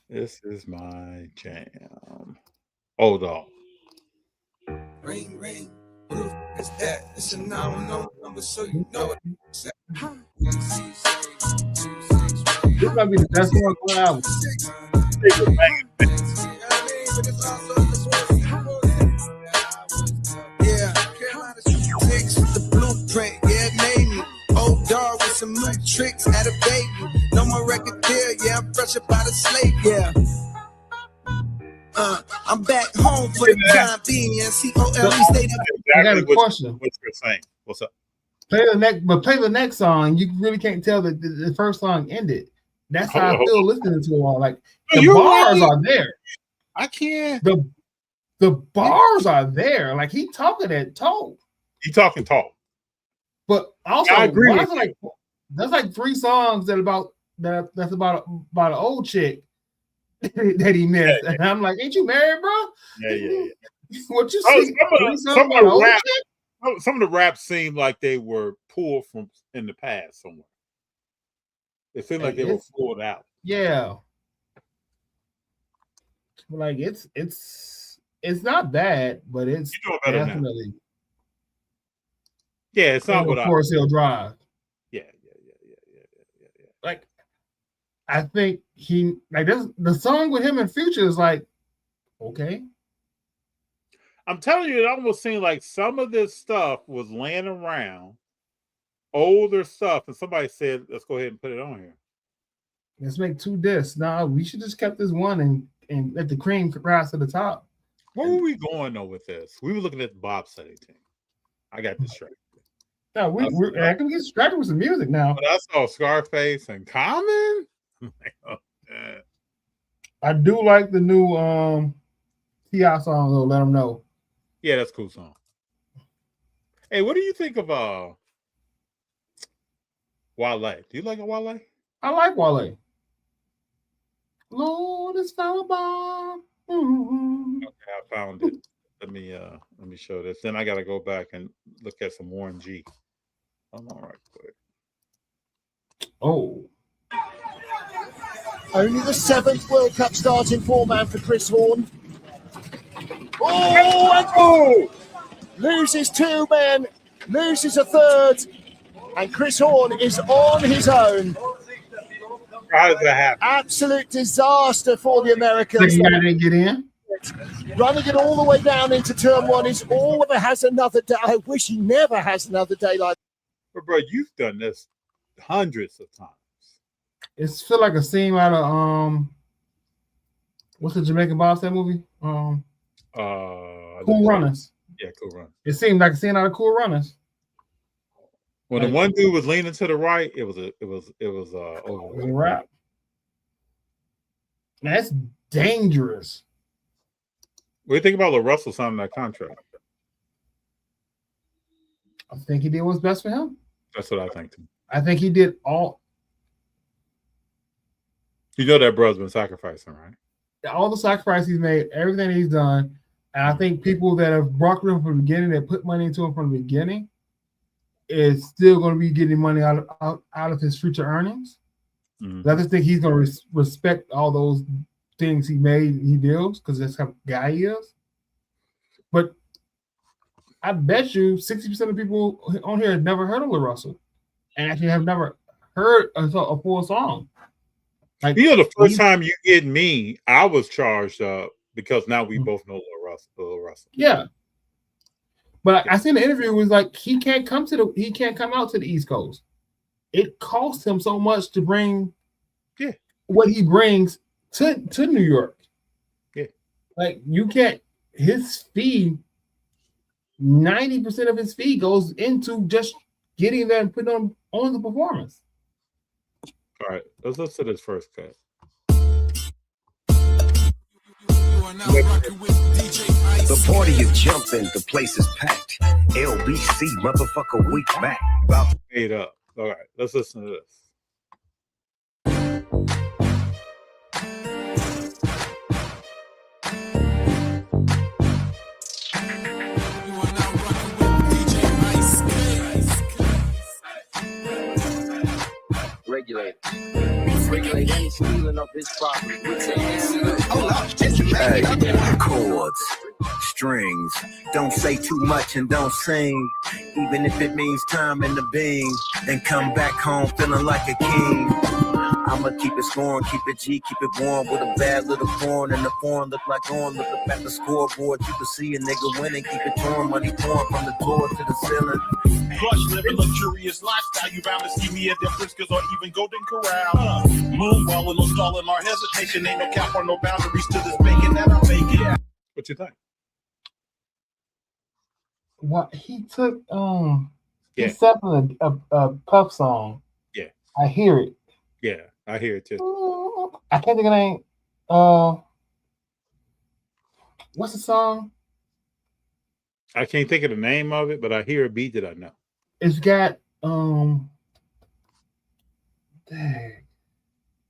This is my jam. Hold on. Ring, ring. Who is that? It's a 910 number, so you know it. This might be the best one on the album. Yeah, the blueprint, yeah, it made me. Old dog with some new tricks, had a baby. No more record deal, yeah, I'm fresh up out of slave, yeah. I'm back home for the time being. COLE stayed up. I got a question. What's your saying? What's up? Play the next song. You really can't tell that the first song ended. That's how I feel listening to it all. Like the bars are there. I can't. The bars are there. Like he talking that talk. He talking talk. But also, I agree. That's like 3 songs that's about an old chick that he missed, and I'm like, ain't you married, bro? Yeah. What you see? Some of the raps seem like they were pulled from in the past somewhere. It seemed like they were pulled out. Yeah, like it's not bad, but it's definitely. Yeah, it's not what Forest Hill Drive. Yeah. Like, I think the song with him and Future is like, okay. I'm telling you, it almost seemed like some of this stuff was laying around, older stuff, and somebody said, let's go ahead and put it on here. Let's make 2 discs. Nah, we should just kept this one and let the cream rise to the top. Where were we going though with this? We were looking at the bobsledding team. I got distracted. No, I can get distracted with some music now. But I saw Scarface and Common. Oh, I do like the new T.I. song though. Let them know. Yeah, that's a cool song. Hey, what do you think of Wale? Do you like a Wale? I like Wale. Lord, it's not a bomb. Mm-hmm. Okay, I found it. Let me show this. Then I got to go back and look at some Warren G. Hold on, right quick. Oh. Only the 7th World Cup starting 4-man for Chris Vaughan. Oh, loses 2 men. loses a third, and Chris Horn is on his own. How does that happen? Absolute disaster for the Americans. Second guy didn't get in. Running it all the way down into turn one is all that has another day. I wish he never has another day like that. But bro, you've done this hundreds of times. It's feel like a scene out of what's the Jamaican bobsled movie? Cool Runners. Yeah, Cool Runners. It seemed like a scene out of Cool Runners. When the one dude was leaning to the right, it was a wrap. That's dangerous. What do you think about LaRussell signing that contract? I think he did what's best for him. That's what I think too. I think he did all. You know that brother's been sacrificing, right? All the sacrifice he's made, everything he's done, and I think people that have brought him from the beginning, that put money into him from the beginning, is still going to be getting money out of his future earnings. Mm-hmm. I just think he's going to respect all those things he deals, because that's how guy he is. But I bet you 60% of people on here have never heard of LaRussell and actually have never heard a full song. Like, the first time you get me, I was charged up because now we both know LaRussell. Yeah. But I seen the interview, it was like he can't come out to the East Coast. It costs him so much to bring what he brings to New York. Yeah. Like you can't, his fee, 90% of his fee goes into just getting there and putting on the performance. All right, let's listen to this first cut. The party is jumping, the place is packed. LBC, motherfucker, week back. Made up. All right, let's listen to this. Regulate any stealing of his property. Hey, chords, strings. Don't say too much and don't sing. Even if it means time in the beam. Then come back home feeling like a king. I'ma keep it scoring, keep it G, keep it warm with a bad little corn. And the form look like on, look up at the scoreboard. You can see a nigga winning, keep it torn, money pouring from the door to the ceiling. Crush living luxurious lifestyle. You bound to see me at the Friskers or even Golden Corral. Moonwalling, no stalling, or hesitation. Ain't no cap or no boundaries to this bacon that I'm making. What you think? What he took, he sampled a Puff song. Yeah, I hear it. Yeah, I hear it too. I can't think of the name. What's the song? I can't think of the name of it, but I hear a beat that I know. It's got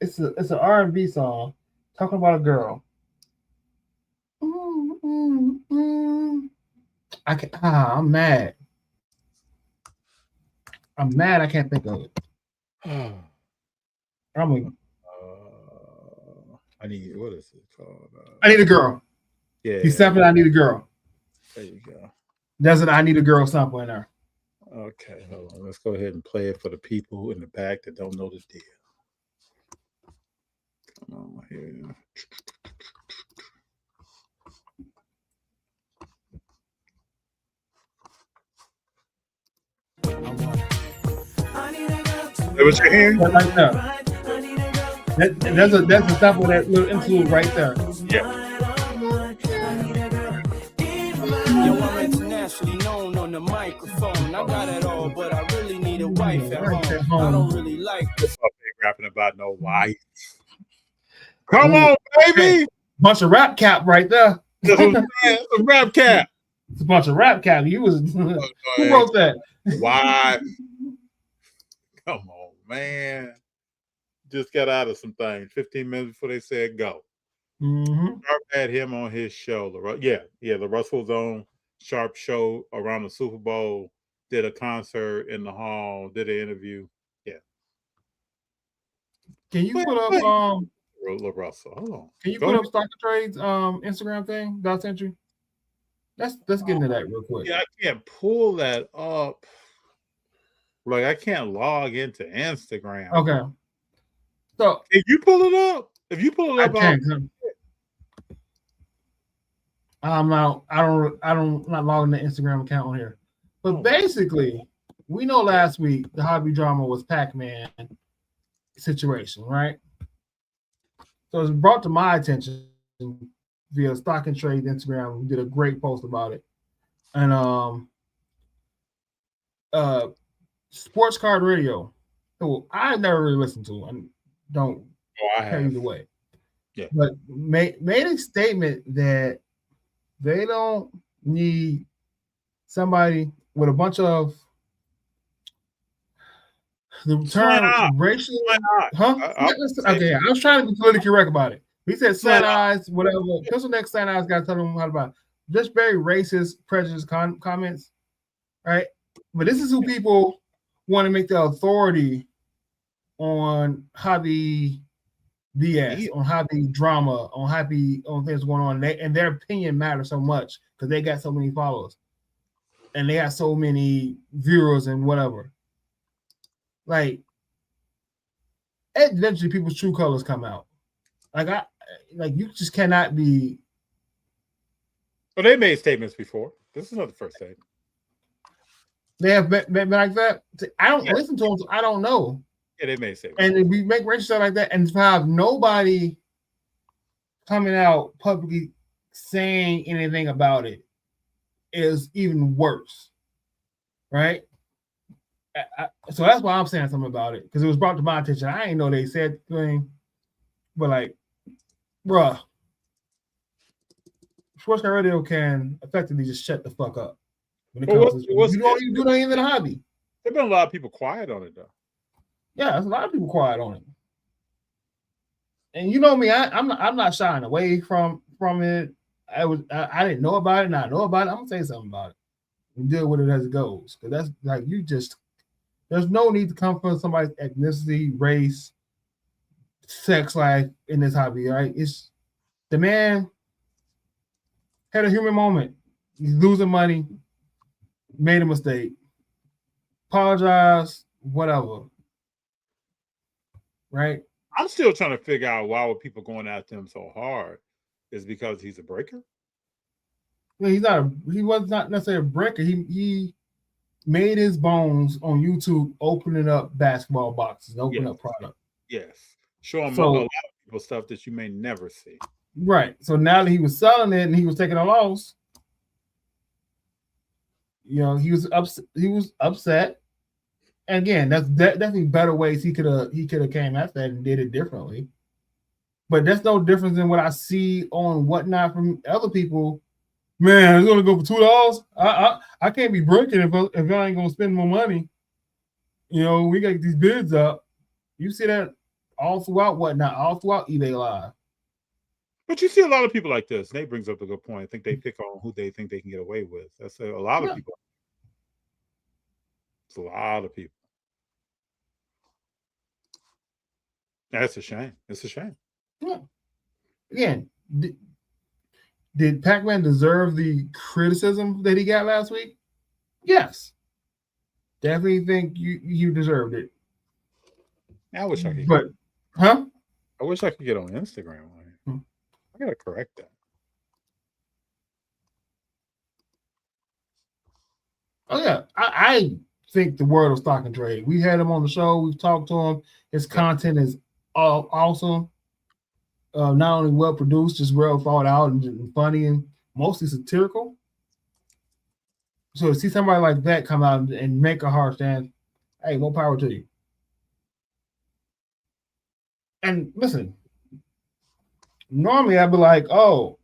it's an R&B song talking about a girl. I'm mad. I'm mad. I can't think of it. I need, what is it called? I Need a Girl. Yeah. He sampled I Need a Girl. There you go. There's an I Need a Girl sample in there. Okay, hold on. Let's go ahead and play it for the people in the back that don't know the deal. Come on here. That was your hand? Right there. That's a sample, that little interlude right there. Yeah. Yo, I'm internationally known on the microphone. I got it all, but I really need a wife at home. I don't really like this. Rapping about no wife. Come on, baby. Bunch of rap cap right there. A rap cap. It's a bunch of rap cap. Who wrote that? Why? Come on, man. Just got out of some things 15 minutes before they said go. Mm-hmm. Sharp had him on his show. The Russell Zone Sharp show around the Super Bowl. Did a concert in the hall. Did an interview. Yeah. Can you put up Russell? Hold on. Can you put up Stock and Trade's Instagram thing that I sent you? Let's get into that real quick. Yeah, I can't pull that up. Like I can't log into Instagram. Okay. So if you pull it up, I can. I'm not. I don't. I'm not logging the Instagram account on here. But basically, we know last week the hobby drama was Pac-Man situation, right? So it's brought to my attention via Stock and Trade Instagram. We did a great post about it, and Sports Card Radio. So I never really listened to and don't care either way. Yeah, but made a statement that they don't need somebody with a bunch of the term racial. Huh? Okay, I was trying to be politically correct about it. He said slant eyes, whatever. Pencil neck slant eyes. Got to tell them how about just very racist, prejudiced comments, right? But this is who people want to make the authority on hobby BS, on hobby drama, on things going on, and their opinion matters so much because they got so many followers and they got so many viewers and whatever. Like, eventually, people's true colors come out. You just cannot be. Well, they made statements before. This is not the first statement. They have been like that. I don't listen to them, so I don't know. Yeah, they made statements. And if we make racial stuff like that, and to have nobody coming out publicly saying anything about it is even worse, right? So that's why I'm saying something about it, because it was brought to my attention. I didn't know they said the thing, but like, bruh, Sports Card Radio can effectively just shut the fuck up when it comes to you don't even do anything in a hobby. There've been a lot of people quiet on it though. Yeah, there's a lot of people quiet on it, and you know me, I'm not shying away from it. I didn't know about it, and I know about it. I'm gonna say something about it and deal with it as it goes, because that's like there's no need to come from somebody's ethnicity, race, sex life in this hobby, right? It's the man had a human moment. He's losing money, made a mistake, apologize, whatever. Right? I'm still trying to figure out why were people going after him so hard. Is because he's a breaker? Well, he was not necessarily a breaker. He made his bones on YouTube opening up basketball boxes, opening up product. Yes. Show him a lot of people stuff that you may never see. Right. So now that he was selling it and he was taking a loss, he was upset. And again, that's definitely better ways he could have came at that and did it differently. But that's no difference than what I see on whatnot from other people. Man, it's gonna go for $2. I can't be breaking if I ain't gonna spend more money. We got these bids up. You see that all throughout whatnot, all throughout eBay Live. But you see a lot of people like this. Nate brings up a good point. I think they pick on who they think they can get away with. That's a lot of people. It's a lot of people. That's a shame. It's a shame. Yeah. Again, did Pac-Man deserve the criticism that he got last week? Yes. Definitely think you deserved it. I wish I could. But, huh? I wish I could get on Instagram. I gotta correct that. Oh yeah, I think the world of Stock and Trade. We had him on the show. We've talked to him. His content is awesome. Not only well produced, just well thought out and funny and mostly satirical. So to see somebody like that come out and make a hard stand, hey, more power to you. And listen, normally I'd be like, oh,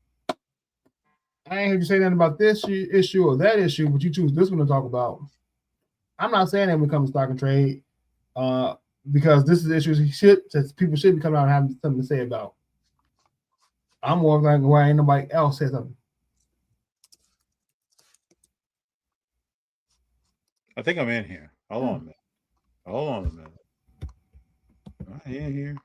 I ain't heard you say nothing about this issue or that issue, but you choose this one to talk about. I'm not saying that when it comes to Stock and Trade, because this is issues people should be coming out and having something to say about. I'm more like, why ain't nobody else say something? I think I'm in here. Hold on a minute. Am I in here?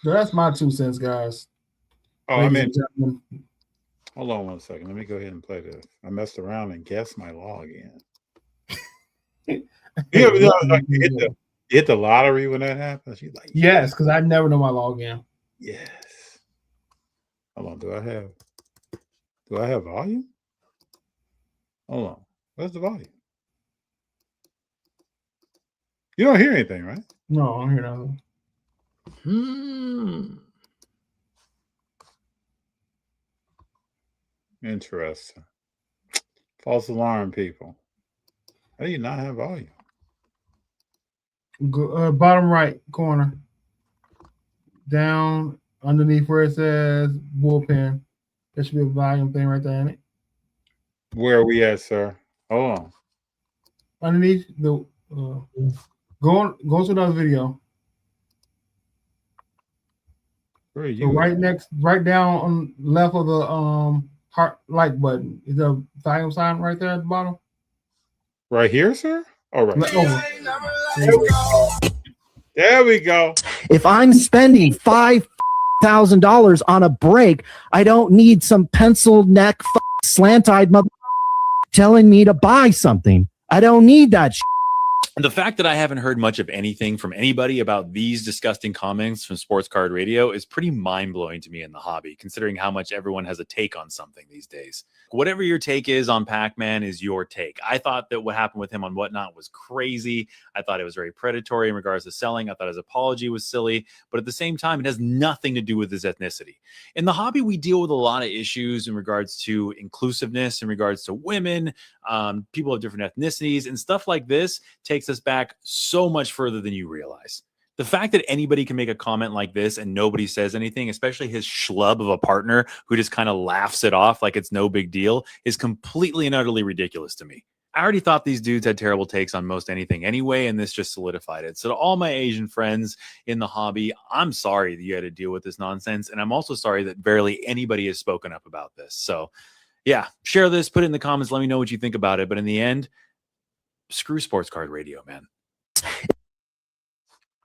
So that's my 2 cents, guys. Oh, Ladies I mean, and gentlemen. hold on 1 second. Let me go ahead and play this. I messed around and guessed my login. You hit the lottery when that happens. You're like, yes, because I never know my login. yes. Hold on. Do I have volume? Hold on. Where's the volume? You don't hear anything, right? No, I don't hear nothing. Interesting. False alarm, people. How do you not have volume? Bottom right corner. Down underneath where it says bullpen. There should be a volume thing right there in it. Where are we at, sir? Hold on. Underneath the go to another video. Where are you? So right down on left of the heart like button. Is there a volume sign right there at the bottom? Right here, sir? All right. Over. There we go. If I'm spending $5,000 on a break, I don't need some pencil neck slant-eyed mother telling me to buy something. I don't need that shit. The fact that I haven't heard much of anything from anybody about these disgusting comments from Sports Card Radio is pretty mind-blowing to me in the hobby, considering how much everyone has a take on something these days. Whatever your take is on Pac-Man is your take. I thought that what happened with him on Whatnot was crazy. I thought it was very predatory in regards to selling. I thought his apology was silly, but at the same time, it has nothing to do with his ethnicity. In the hobby, we deal with a lot of issues in regards to inclusiveness, in regards to women, people of different ethnicities, and stuff like this takes us back so much further than you realize. The fact that anybody can make a comment like this and nobody says anything, especially his schlub of a partner who just kind of laughs it off like it's no big deal, is completely and utterly ridiculous to me. I already thought these dudes had terrible takes on most anything anyway, and this just solidified it. So to all my Asian friends in the hobby, I'm sorry that you had to deal with this nonsense, and I'm also sorry that barely anybody has spoken up about this. So yeah, share this, put it in the comments, let me know what you think about it. But in the end, screw Sports Card Radio, man.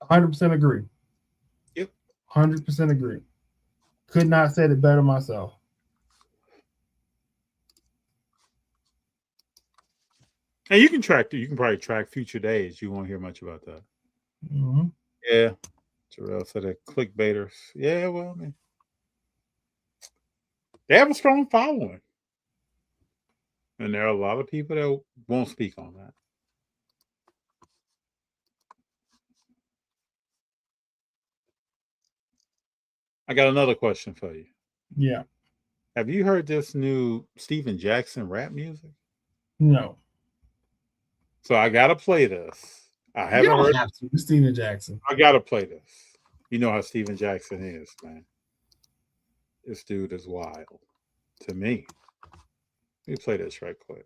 100% agree. Yep. 100% agree. Could not say it better myself. And you can probably track future days. You won't hear much about that. Mm-hmm. Yeah. Terrell said that clickbaiters. Yeah, well, I mean, they have a strong following. And there are a lot of people that won't speak on that. I got another question for you. Yeah. Have you heard this new Steven Jackson rap music? No. So I gotta play this. I haven't you don't heard have to. Steven Jackson. I gotta play this. You know how Steven Jackson is, man. This dude is wild to me. Let me play this right quick.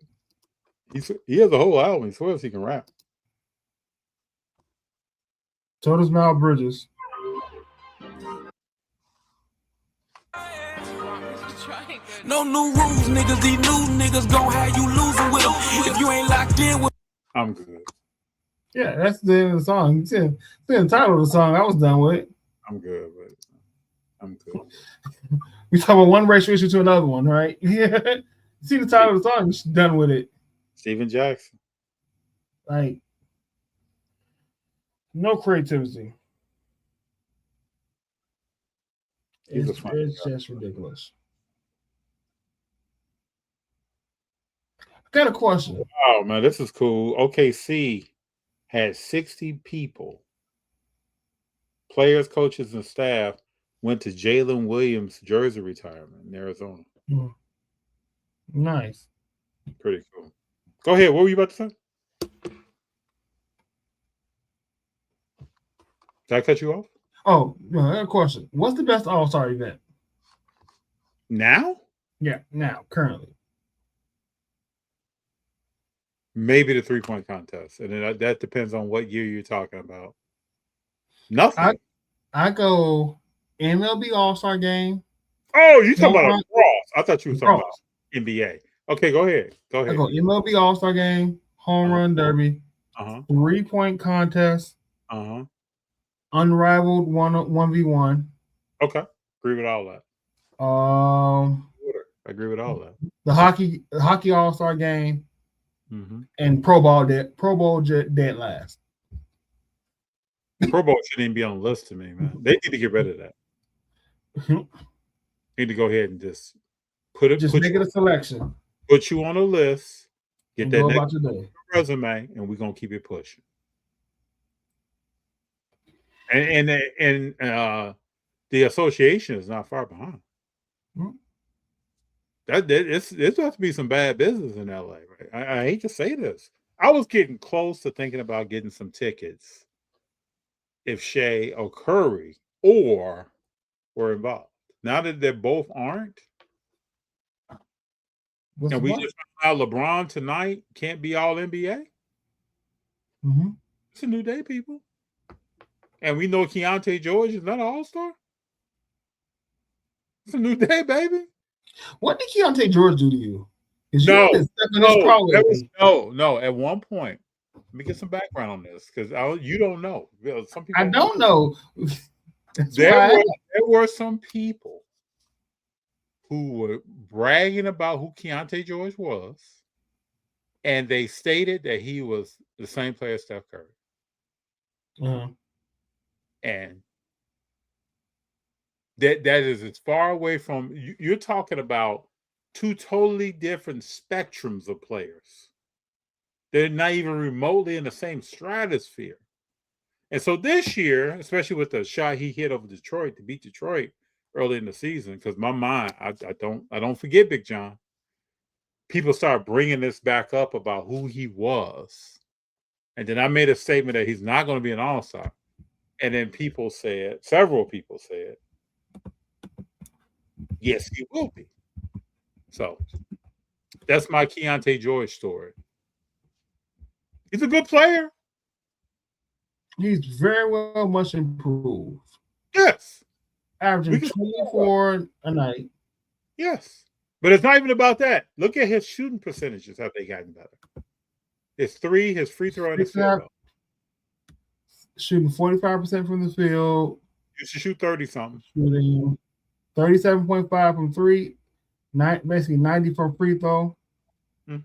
He has a whole album. He swears he can rap. So does Mal Bridges. No new rules, niggas. These new niggas gon' have you losing with them. If you ain't locked in with. I'm good. Yeah, that's the end of the song. It's the title of the song. I was done with it. I'm good, but I'm good. We talk about one racial issue to another one, right? Yeah. See the title of the song, you're done with it. Steven Jackson. Like, no creativity. It's just ridiculous. I got a question. Oh man, this is cool. OKC had 60 people, players, coaches, and staff, went to Jalen Williams' jersey retirement in Arizona. Nice. Pretty cool. Go ahead. What were you about to say? Did I cut you off? Oh, no, I got a question. What's the best All-Star event? Now? Yeah, now, currently. Maybe the 3-point contest. And then that depends on what year you're talking about. Nothing. I go MLB All-Star Game. Oh, you talking about a cross. I thought you were talking about NBA. Okay, go ahead. Go ahead. I go MLB All-Star Game, Home Run Derby, 3-point contest, Unrivaled 1v1, Okay, agree with all that. I agree with all that. The hockey All-Star game, and Pro Bowl dead last. Pro Bowl shouldn't even be on the list to me, man. They need to get rid of that. Need to go ahead and just make it a selection. Put you on a list. Get that next resume, and we're gonna keep it pushing. And the association is not far behind. It's has to be some bad business in LA, right? I hate to say this. I was getting close to thinking about getting some tickets if Shea or Curry were involved. Now that they both aren't, and we just found out LeBron tonight can't be all NBA. It's a new day, people. And we know Keontae George is not an all-star. It's a new day, baby. What did Keontae George do to you? No. At one point, let me get some background on this because you don't know. Some people I don't know. There were some people who were bragging about who Keontae George was, and they stated that he was the same player as Steph Curry. And that is as far away from you're talking about two totally different spectrums of players. They're not even remotely in the same stratosphere. And so this year, especially with the shot he hit over Detroit to beat Detroit early in the season, because my mind, I don't forget Big Jon. People start bringing this back up about who he was, and then I made a statement that he's not going to be an all-star. And then several people said, yes, he will be. So that's my Keontae George story. He's a good player. He's very well much improved. Yes. Averaging 24 a night. Yes. But it's not even about that. Look at his shooting percentages. Have they gotten better? His free throw, and his field. Shooting 45% from the field. Used to shoot 30-something. Shooting 37.5 from three. Basically 90 from free throw. He's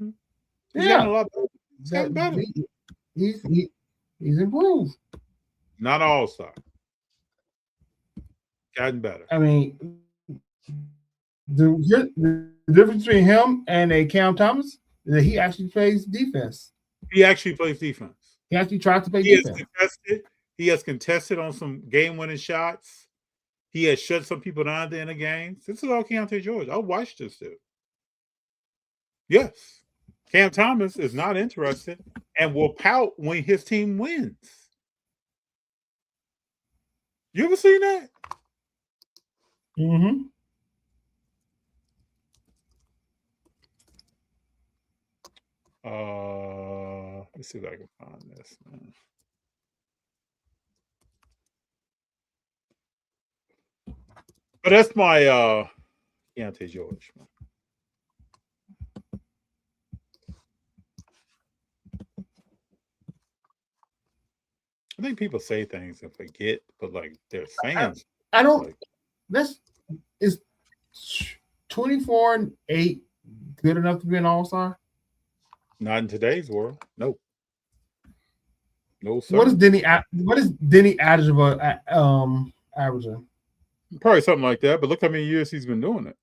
gotten a lot better. He's improved. Not all-star. Gotten better. I mean, the difference between him and a Cam Thomas is that he actually plays defense. He actually plays defense. He actually tries to play defense. He has contested on some game-winning shots. He has shut some people down at the end of games. This is all Keontae George. I'll watch this dude. Yes. Cam Thomas is not interested and will pout when his team wins. You ever seen that? Let's see if I can find this, man. But that's my Keontae George. I think people say things and forget, but like they're fans. I don't. Is 24-8 good enough to be an all-star? Not in today's world. No. No, sir. What is Denny averaging? Probably something like that. But look how many years he's been doing it.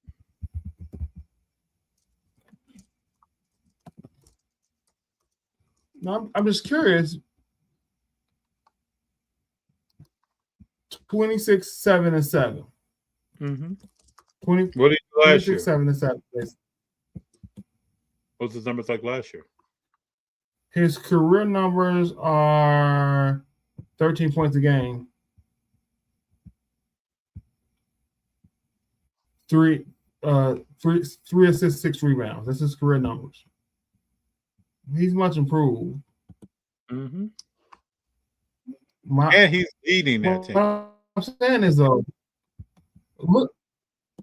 No, I'm just curious. 26, 7, and 7. 20. What did he do last year? 7 and 7. What's his numbers like last year? His career numbers are 13 points a game. 3 assists, 6 rebounds. That's his career numbers. He's much improved. And he's leading that team. What I'm saying is, though, look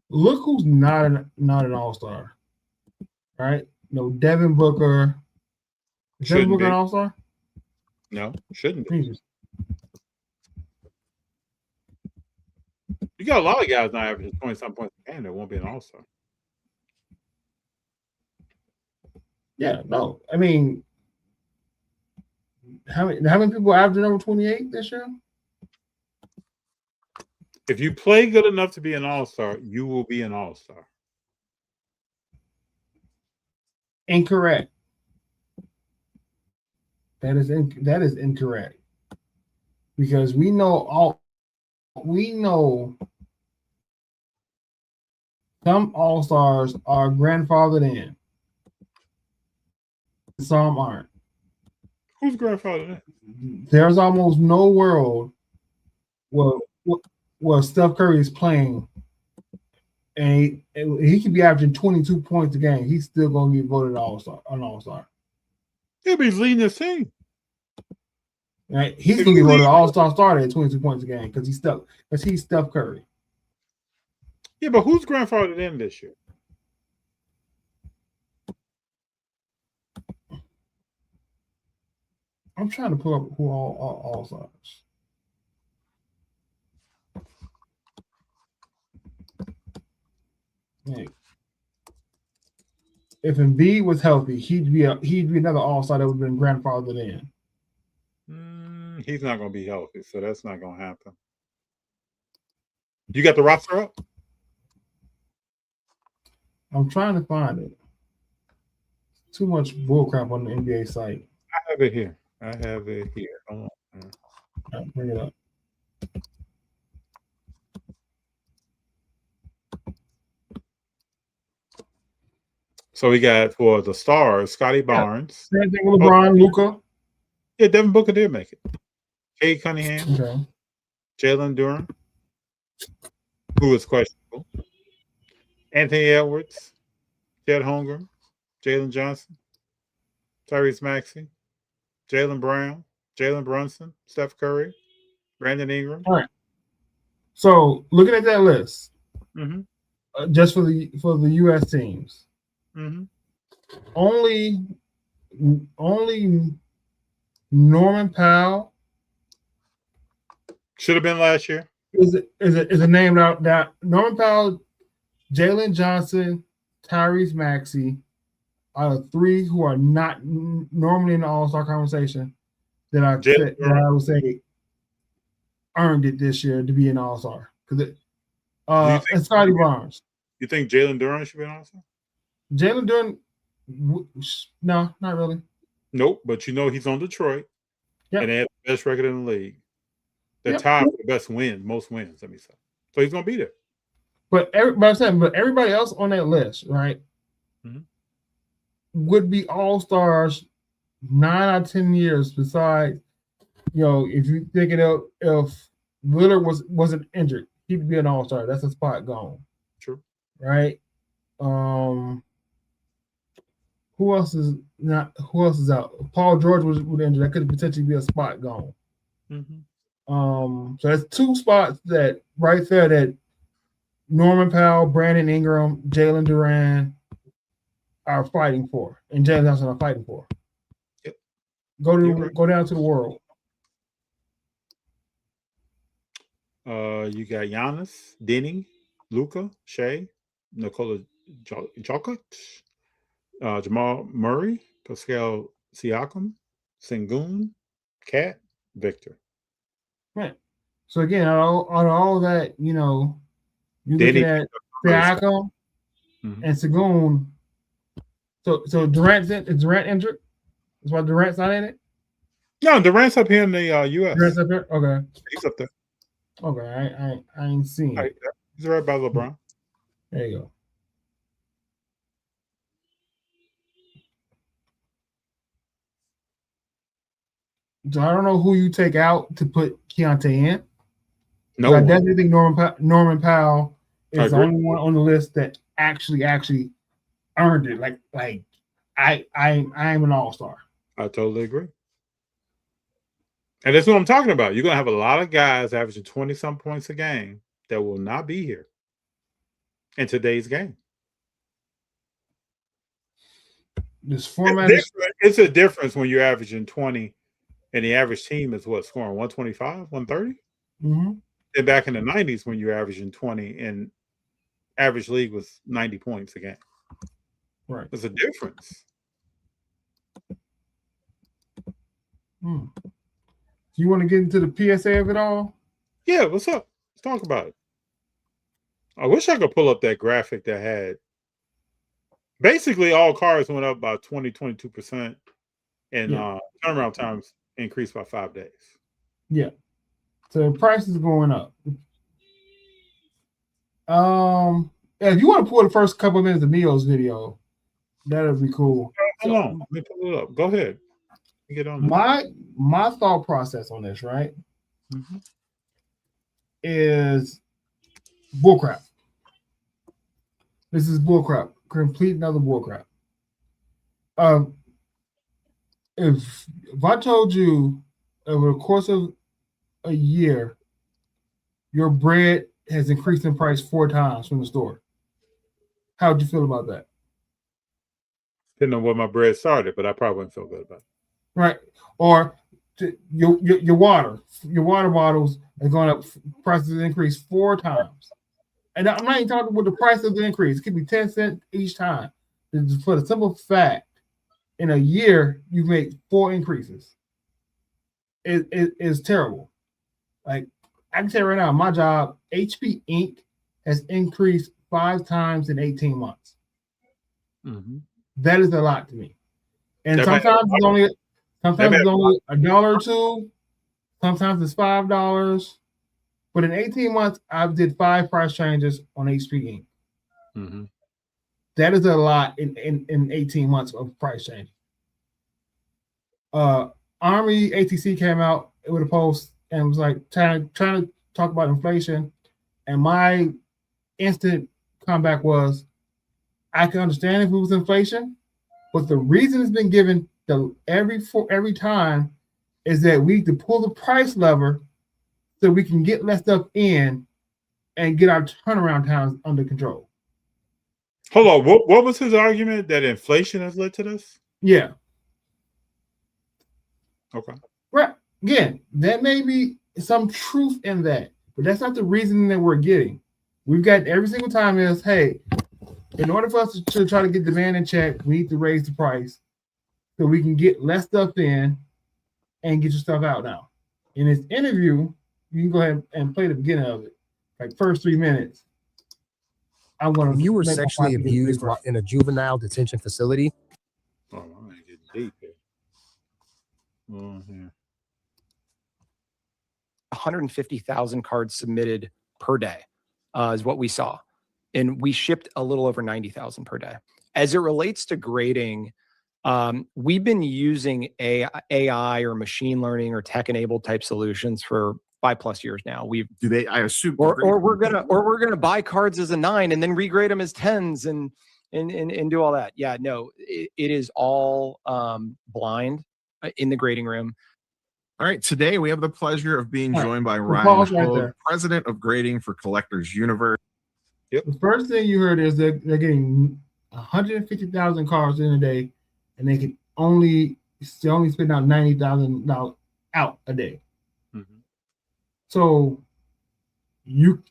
who's not an all-star, right? No, Devin Booker. Is Devin Booker an all-star? No, shouldn't be. You got a lot of guys now averaging 20-something points a game that won't be an all-star. Yeah, no. I mean, how many people averaging over 28 this year? If you play good enough to be an all-star, you will be an all-star. Incorrect. That is incorrect. Because we know some all-stars are grandfathered in. Some aren't. Who's grandfathered in? There's almost no world where Steph Curry is playing and he could be averaging 22 points a game. He's still going to get voted an all-star. Yeah, but he's leading his team. Right? He's going to get voted all-star starter at 22 points a game because he's Steph Curry. Yeah, but who's grandfathered in this year? I'm trying to pull up who all stars. Hey. If Embiid was healthy, he'd be another all-star that would have been grandfathered in. He's not going to be healthy, so that's not going to happen. You got the roster up? I'm trying to find it. Too much bullcrap on the NBA site. I have it here. Hold on. Right, bring it up. So we got for the stars, Scotty Barnes. Same thing with LeBron, Luka. Yeah, Devin Booker did make it. Cade Cunningham. Okay. Jalen Duren, who is questionable. Anthony Edwards. Chet Holmgren. Jalen Johnson. Tyrese Maxey. Jaylen Brown. Jalen Brunson. Steph Curry. Brandon Ingram. All right. So looking at that list, just for the U.S. teams, only Norman Powell should have been last year. Is a name out that Norman Powell, Jalen Johnson, Tyrese Maxey are the three who are not normally in the All-Star conversation that I would say earned it this year to be an All-Star. And Scotty Barnes. You think Jalen Duren should be an All-Star? Jalen Duren, no, not really. Nope, but he's on Detroit, and they have the best record in the league. They're tied for the most wins, let me say. So he's going to be there. But everybody else on that list, right, would be all-stars 9 out of 10 years. Besides, if you think if Lillard wasn't injured, he'd be an all-star. That's a spot gone. True. Right? Who else is out? Paul George was injured. That could potentially be a spot gone. So that's two spots that right there that Norman Powell, Brandon Ingram, Jalen Duren are fighting for, and Jalen Johnson are fighting for. Yep. Go down to the world. You got Giannis, Denny, Luka, Shea, Nikola Jokic, Jamal Murray, Pascal Siakam, Sengun, Kat, Victor. Right. So again, out of all of that, you're looking at Siakam and Sengun. So Durant's injured? That's why Durant's not in it? No, Durant's up here in the U.S. Durant's up here? Okay. He's up there. Okay, I ain't seen it. He's right by LeBron. There you go. So I don't know who you take out to put Keontae in. No, I definitely think Norman Powell is the only one on the list that actually earned it. Like I am an all-star. I totally agree. And that's what I'm talking about. You're gonna have a lot of guys averaging 20-some points a game that will not be here in today's game. This format it's a difference when you're averaging 20 and the average team is scoring 125, 130? Then back in the 90s when you were averaging 20 and average league was 90 points a game. Right. There's a difference. You want to get into the PSA of it all? Yeah, what's up? Let's talk about it. I wish I could pull up that graphic that had basically all cars went up by 22%, and turnaround times increased by 5 days. Yeah. So the price is going up. If you want to pull the first couple of minutes of Neo's video, that would be cool. Hold on, let me pull it up. Go ahead. Get on my thought process on this, right, is bullcrap. This is bullcrap. Complete another bullcrap. If I told you over the course of a year, your bread has increased in price 4 times from the store, how would you feel about that? Didn't know where my bread started, but I probably wouldn't feel good about it. Right. Or your water bottles are going up, prices increased 4 times. And I'm not even talking about the price of the increase. It could be 10 cents each time. It's for the simple fact, in a year, you make 4 increases. It's terrible. Like, I can tell you right now, my job, HP Inc. has increased 5 times in 18 months. That is a lot to me. And sometimes it's only $1 or $2. Sometimes it's $5. But in 18 months, I did 5 price changes on HP Inc. That is a lot in 18 months of price change. Army ATC came out with a post and was like trying to talk about inflation. And my instant comeback was, I can understand if it was inflation, but the reason it's been given every time is that we need to pull the price lever so we can get less stuff in and get our turnaround times under control. Hold on, what was his argument? That inflation has led to this? Yeah. Okay. Right. Again, that may be some truth in that, but that's not the reason that we're getting. We've got every single time is, hey, in order for us to try to get demand in check, we need to raise the price so we can get less stuff in and get your stuff out now. In this interview, you can go ahead and play the beginning of it, like first 3 minutes. I want to. If you were sexually abused while in a juvenile detention facility. Oh, I'm gonna get deep here. 150,000 cards submitted per day is what we saw. And we shipped a little over 90,000 per day. As it relates to grading, we've been using AI or machine learning or tech-enabled type solutions for 5+ years now. I assume, or we're gonna buy cards as a 9 and then regrade them as 10s and do all that. Yeah, no, it is all blind in the grading room. All right, today we have the pleasure of being joined by Ryan Hogue, president of Grading for Collectors Universe. Yep. The first thing you heard is they're getting 150,000 cards in a day, and they can only spend out $90,000 out a day. So you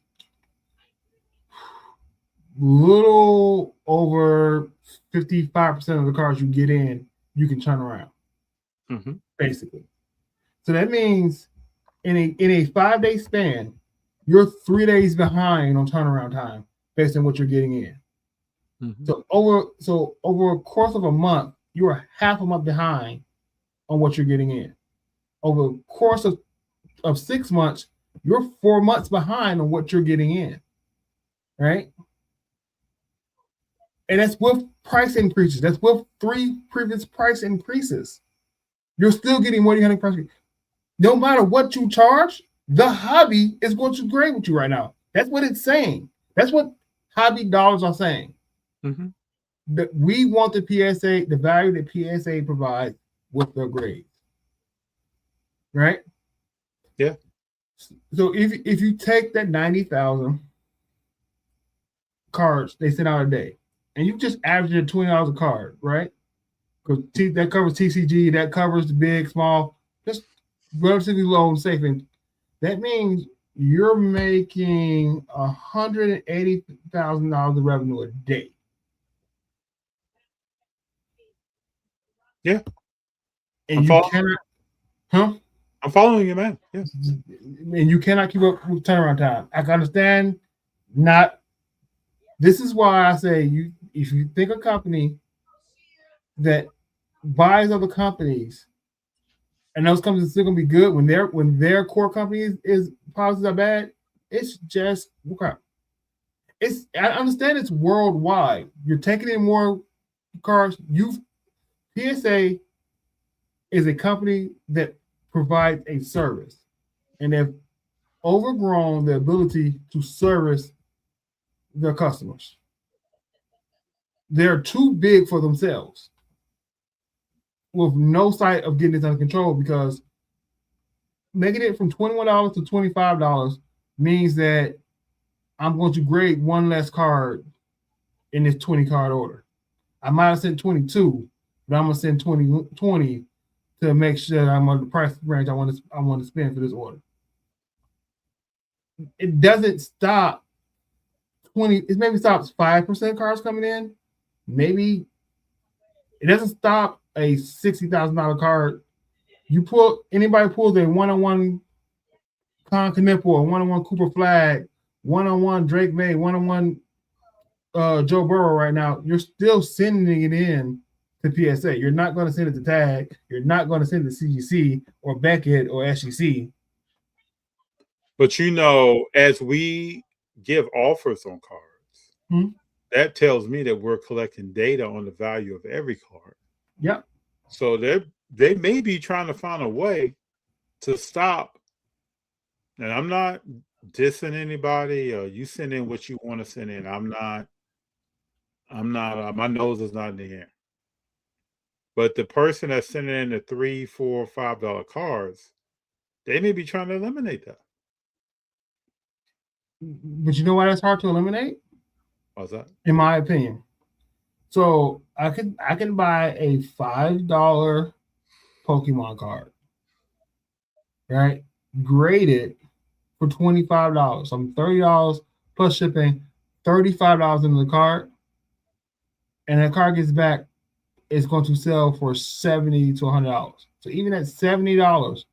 little over 55% of the cards you get in, you can turn around. Basically. So that means in a 5-day span, you're 3 days behind on turnaround time based on what you're getting in. So over a course of a month, you are half a month behind on what you're getting in. Over the course of 6 months, you're 4 months behind on what you're getting in. Right? And that's with price increases. That's with 3 previous price increases. You're still getting more than price increases. No matter what you charge, the hobby is going to grade with you right now. That's what it's saying. That's what hobby dollars are saying. That we want the PSA, the value that PSA provides with their grades. Right? Yeah. So if you take that 90,000 cards they send out a day, and you just average it $20 a card, right? Because that covers TCG, that covers the big, small, just relatively low and safe. And that means you're making $180,000 of revenue a day. Yeah. And you cannot, I'm following you, man. Yeah. And you cannot keep up with turnaround time. I can understand this is why I say if you think a company that buys other companies and those companies are still gonna be good when their core company is policies are bad, it's just okay. I understand it's worldwide. You're taking in more cars. PSA is a company that provides a service, and they've overgrown the ability to service their customers. They're too big for themselves with no sight of getting this under control, because making it from $21 to $25 means that I'm going to grade one less card in this 20 card order. I might have sent 22, but I'm gonna send 20 to make sure I'm on the price range I want to spend for this order. It doesn't stop 20. It maybe stops 5% cars coming in. Maybe it doesn't stop a $60,000 card. Anybody pulls a one-on-one Con Knipple, a one-on-one Cooper Flag, one-on-one Drake May, one-on-one Joe Burrow right now, you're still sending it in to PSA. You're not going to send it to Tag. You're not going to send it to CGC or Beckett or SEC. But as we give offers on cards, that tells me that we're collecting data on the value of every card. Yep. So they may be trying to find a way to stop. And I'm not dissing anybody. You send in what you want to send in. I'm not. My nose is not in the air. But the person that's sending in the $3, $4, $5 cards, they may be trying to eliminate that. But you know why that's hard to eliminate? What's that? In my opinion. So I can buy a $5 Pokemon card, right? Grade it for $25. So I'm $30 plus shipping, $35 into the card. And that card gets back, it's going to sell for $70 to $100. So even at $70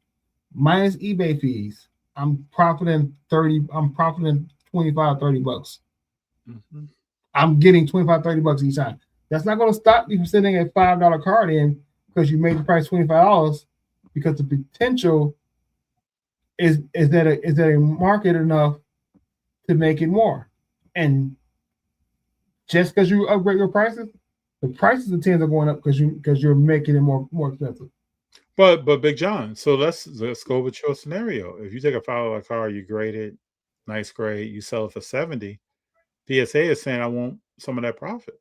minus eBay fees, I'm profiting 25, 30 bucks. Mm-hmm. I'm getting 25, 30 bucks each time. That's not going to stop you from sending a $5 card in because you made the price $25, because the potential is that a market enough to make it more. And just because you upgrade your prices, the prices of tins are going up because you're making it more expensive. But Big Jon, so let's go with your scenario. If you take a $5 car, you grade it, nice grade, you sell it for $70. PSA is saying, I want some of that profit.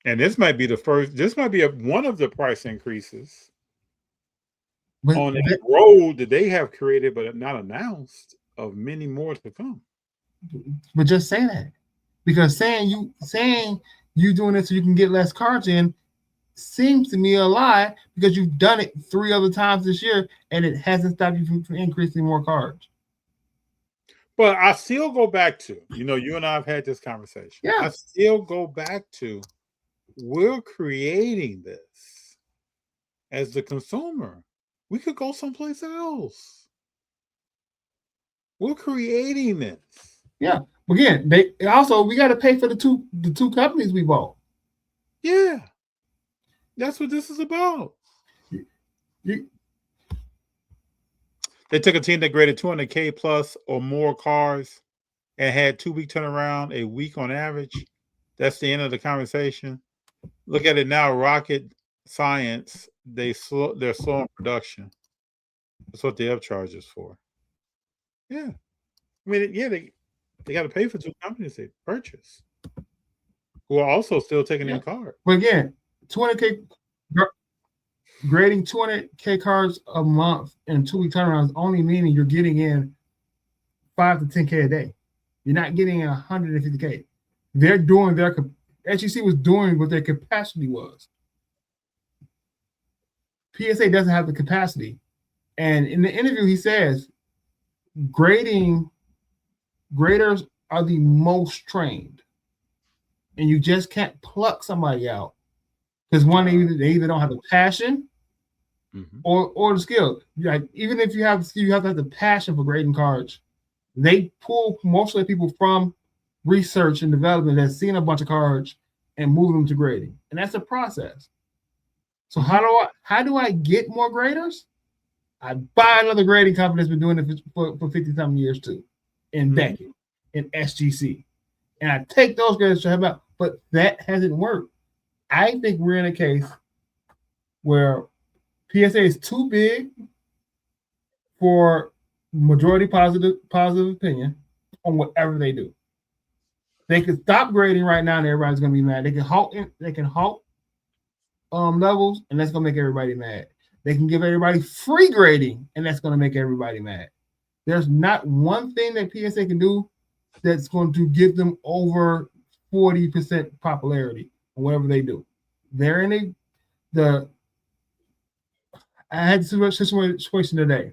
And this might be one of the price increases on the road that they have created but not announced, of many more to come. But just say that, because saying you doing it so you can get less cards in seems to me a lie, because you've done it 3 other times this year and it hasn't stopped you from increasing more cards. But I still go back to, you and I have had this conversation. Yeah. I still go back to, we're creating this as the consumer. We could go someplace else. We're creating this. Yeah. Again, we got to pay for the two companies we bought. Yeah. That's what this is about. They took a team that graded 200K plus or more cars and had 2-week turnaround, a week on average. That's the end of the conversation. Look at it now. Rocket Science, they're slow in production. That's what the upcharge is for. Yeah. I mean, yeah, they got to pay for 2 companies they purchase, who are also still taking in cards. But again, 200K grading 200K cards a month and 2-week turnarounds only meaning you're getting in 5 to 10K a day. You're not getting in 150K. They're doing SEC was doing what their capacity was. PSA doesn't have the capacity. And in the interview, he says graders are the most trained, and you just can't pluck somebody out because they either don't have the passion or the skill. Like even if you have the skill, you have to have the passion for grading cards. They pull mostly people from research and development that's seen a bunch of cards and move them to grading, and that's a process. So how do I get more graders? I buy another grading company that's been doing it for 50-something years too, in Beckett, in SGC. And I take those graders to help out, but that hasn't worked. I think we're in a case where PSA is too big for majority positive opinion on whatever they do. They could stop grading right now and everybody's gonna be mad. They can halt levels, and that's gonna make everybody mad. They can give everybody free grading, and that's gonna make everybody mad. There's not one thing that PSA can do that's going to give them over 40% popularity on whatever they do. They're in I had a situation today.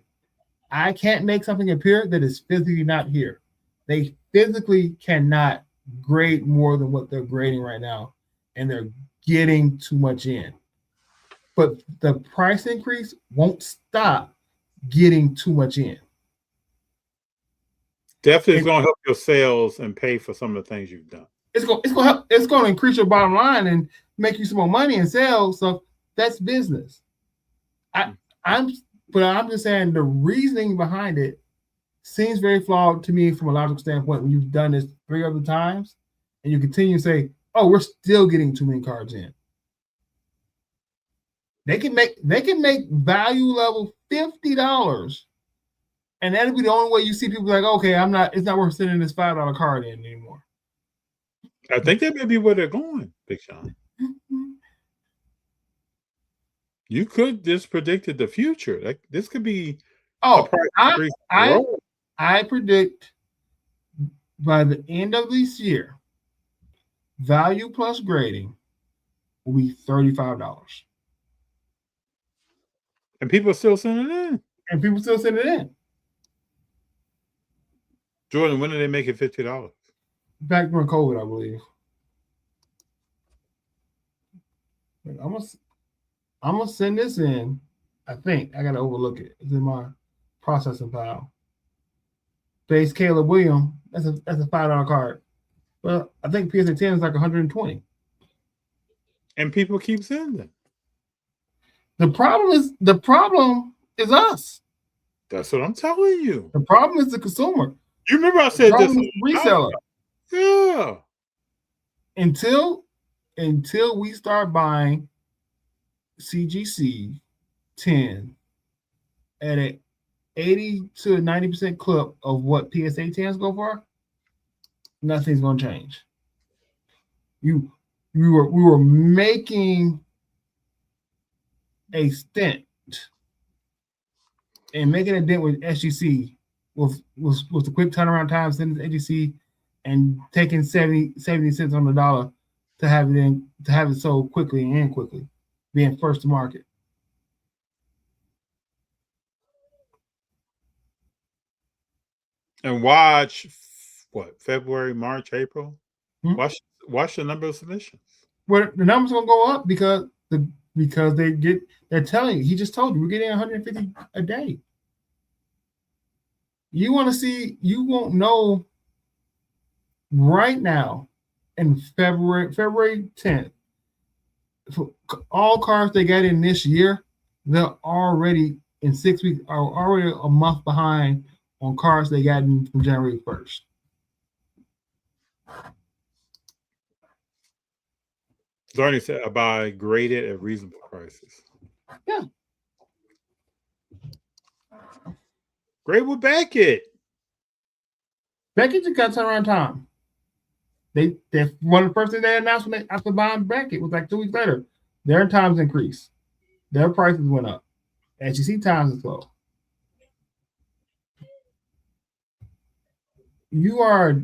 I can't make something appear that is physically not here. They physically cannot grade more than what they're grading right now, and they're getting too much in. But the price increase won't stop getting too much in. Definitely, it's going to help your sales and pay for some of the things you've done. It's going to help. It's going to increase your bottom line and make you some more money and sales. So that's business. I'm just saying the reasoning behind it seems very flawed to me from a logical standpoint. When you've done this 3 other times and you continue to say, "Oh, we're still getting too many cards in." They can make value level $50. And that'll be the only way you see people like, okay, it's not worth sending this $5 card in anymore. I think that may be where they're going, Big Jon. You could just predicted the future. Like this could be I predict by the end of this year, value plus grading will be $35. And people are still sending it in. Jordan, when did they make it $50? Back during COVID, I believe. I'm gonna send this in. I think I gotta overlook it. It's in my processing file. Base Caleb Williams. That's a $5 card. Well, I think PSA 10 is like 120. And people keep sending them. The problem is us. That's what I'm telling you. The problem is the consumer. You remember I said this reseller. Yeah. Until we start buying CGC 10 at an 80 to 90% clip of what PSA 10s go for, nothing's gonna change. We were making a stint and making a dent with SGC was the quick turnaround time sending to SGC and taking 70 cents on the dollar to have it sold quickly and quickly, being first to market. And watch February, March, April. Watch the number of submissions. Well, the numbers gonna go up because they're telling you. He just told you we're getting 150 a day. You want to see? You won't know right now in February 10th. For all cars they got in this year, they're already in 6 weeks are already a month behind on cars they got in from January 1st. Darnie said I buy graded at reasonable prices. Yeah. Grade with Beckett. Beckett just got turnaround time. They one of the first things they announced when after buying Beckett was like 2 weeks later. Their times increased. Their prices went up. SGC times is low. You are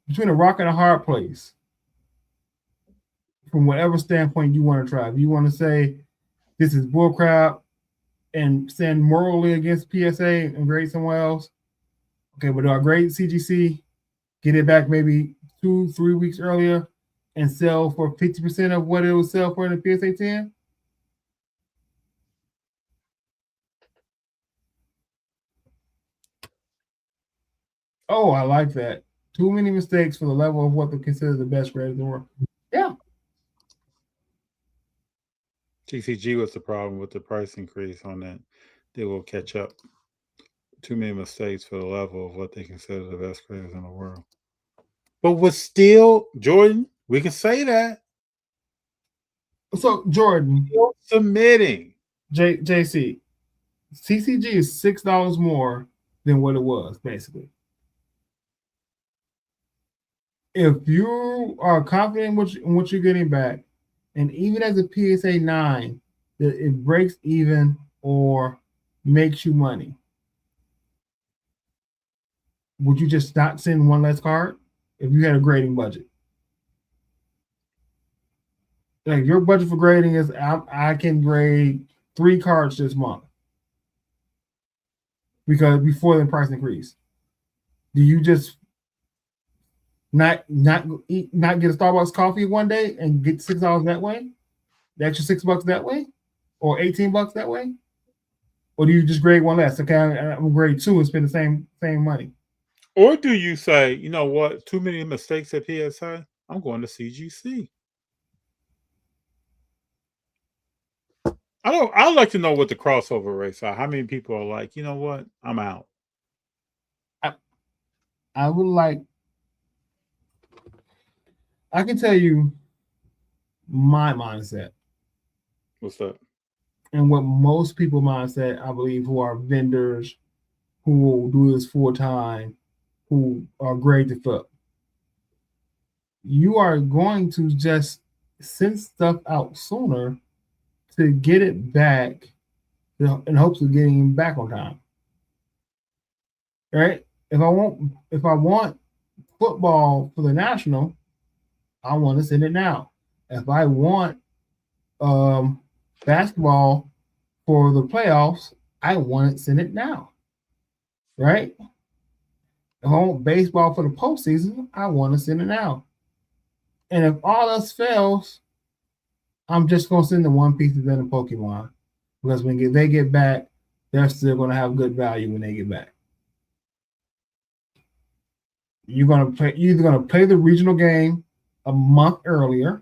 between a rock and a hard place from whatever standpoint you want to try. If you want to say this is bullcrap, and stand morally against PSA and grade somewhere else? Okay, but do I grade CGC, get it back maybe 2-3 weeks earlier, and sell for 50% of what it would sell for in the PSA 10? Oh, I like that. Too many mistakes for the level of what they consider the best grade in the world. Yeah. TCG was the problem with the price increase on that. They will catch up. Too many mistakes for the level of what they consider the best graders in the world. But was still, Jordan, we can say that. So, Jordan. Still submitting. JC, CCG is $6 more than what it was, basically. If you are confident in what you're getting back, and even as a PSA 9, that it breaks even or makes you money, would you just not send one less card if you had a grading budget? Like your budget for grading is, I can grade 3 cards this month because before the price increase. Do you just not get a Starbucks coffee one day and get $6 that way? The extra $6 that way, or $18 that way? Or do you just grade one less? Okay, I'm grade 2 and spend the same money. Or do you say, you know what, too many mistakes at PSA? I'm going to CGC. I'd like to know what the crossover rates are. How many people are like, you know what, I'm out. I would like. I can tell you my mindset. What's that? And what most people mindset, I believe, who are vendors, who will do this full time, who are grade to flip. You are going to just send stuff out sooner to get it back in hopes of getting it back on time. Right? If I want football for the national, I want to send it now. If I want basketball for the playoffs, I want to send it now. Right? If I want baseball for the postseason, I want to send it now. And if all else fails, I'm just going to send the One Pieces and the Pokemon. Because when they get back, they're still going to have good value when they get back. You're either going to play the regional game a month earlier,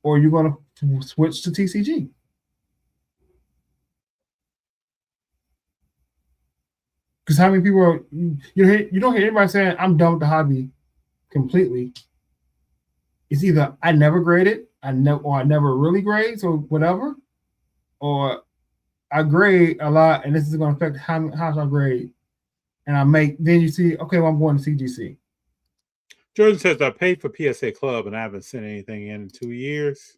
or you're going to switch to TCG. Because how many people are you don't hear anybody saying I'm done with the hobby completely. It's either I never graded, I never really grade, so whatever, or I grade a lot and this is going to affect how I grade, and then you see, okay, well, I'm going to CGC. Jordan says I paid for PSA Club and I haven't sent anything in 2 years.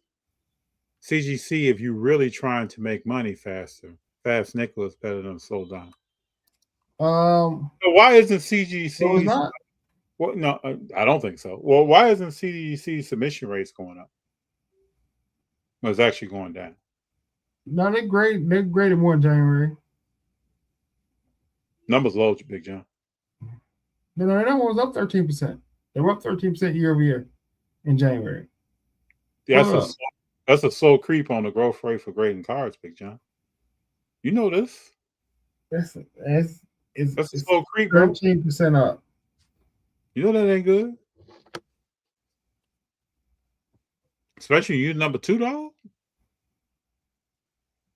CGC, if you're really trying to make money faster, Fast Nickel is better than Slow Down. So why isn't CGC? No, it's not. Well, no, I don't think so. Well, why isn't CGC submission rates going up? Well, it's actually going down. No, they graded more in January. Numbers low, Big Jon. No, that one was up 13%. They were up 13% year over year in January. That's a slow creep on the growth rate for grading cards, Big Jon. You know this. That's a slow creep, bro. 13% up. You know that ain't good. Especially you number 2, dog.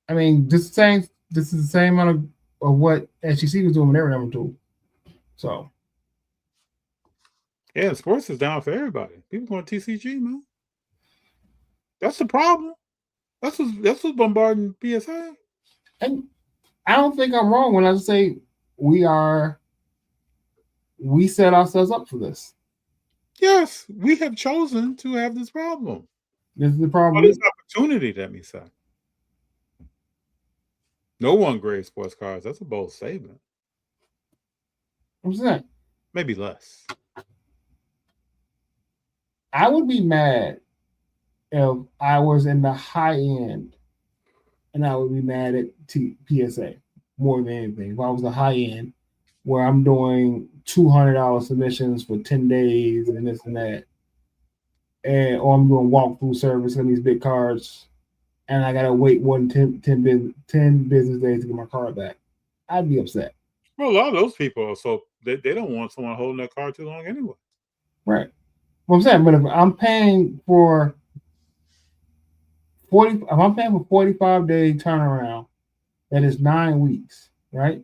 I mean, this is the same amount of what SGC was doing when they were number 2. So yeah, sports is down for everybody. People going TCG, man. That's the problem. That's what's bombarding PSA. And I don't think I'm wrong when I say we set ourselves up for this. Yes, we have chosen to have this problem. This is the problem. But it's opportunity, let me say. No one grades sports cards. That's a bold statement. What's that? Maybe less. I would be mad if I was in the high end and I would be mad at PSA more than anything. If I was a high end, where I'm doing $200 submissions for 10 days and this and that, or I'm doing walkthrough service on these big cards, and I gotta wait 10 business days to get my card back, I'd be upset. Well, a lot of those people, so they don't want someone holding their card too long anyway. Right. What I'm saying, but if I'm paying for 45-day turnaround, that is 9 weeks, right?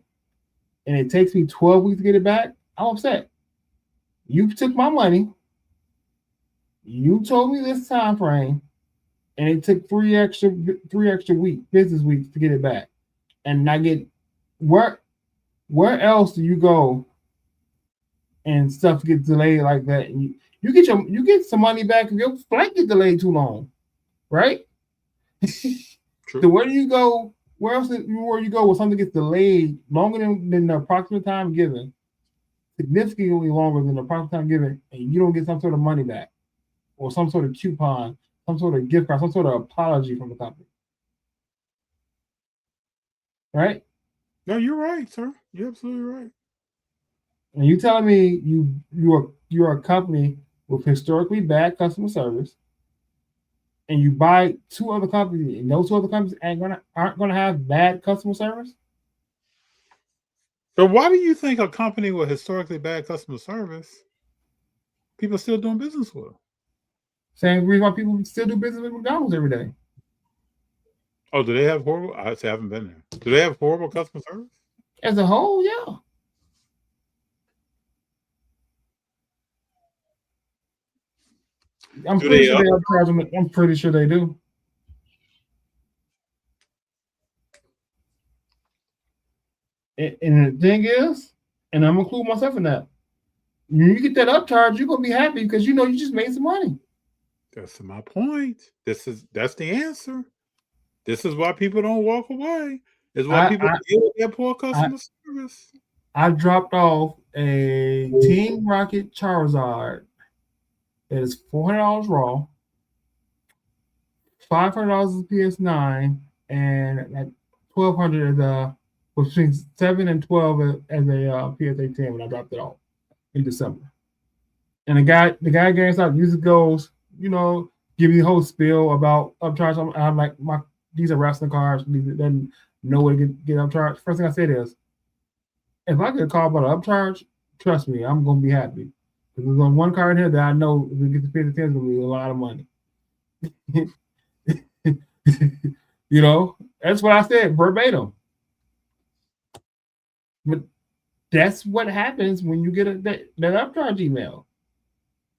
And it takes me 12 weeks to get it back, I'm upset. You took my money. You told me this time frame, and it took three extra business weeks to get it back. And I get where else do you go and stuff gets delayed like that? And you get some money back if your flight gets delayed too long, right? So where do you go? Where else where you go when something gets delayed longer than the approximate time given, significantly longer than the approximate time given, and you don't get some sort of money back, or some sort of coupon, some sort of gift card, some sort of apology from the company, right? No, you're right, sir. You're absolutely right. And you telling me you're a company with historically bad customer service, and you buy two other companies, and those two other companies aren't gonna have bad customer service? So why do you think a company with historically bad customer service, people are still doing business with? Same reason why people still do business with McDonald's every day. Oh, do they have horrible? I haven't been there. Do they have horrible customer service? As a whole, yeah. I'm pretty sure they do. And the thing is, and I'm gonna include myself in that. When you get that upcharge, you're gonna be happy because you know you just made some money. That's my point. That's the answer. This is why people don't walk away. It's why people deal with that poor customer service. I dropped off a Team Rocket Charizard that is $400 raw, $500 is PS9, and at $1,200 is between 7 and 12 as a PSA 10 when I dropped it off in December. And the guy gave us user goes, give me the whole spiel about upcharge. I'm like, these are wrestling cards. These doesn't know where to get upcharged. First thing I said is, if I get a call about an upcharge, trust me, I'm gonna be happy. Because there's on one card here that I know if we get the PSA 10 is gonna be a lot of money. That's what I said verbatim. But that's what happens when you get that upcharge email.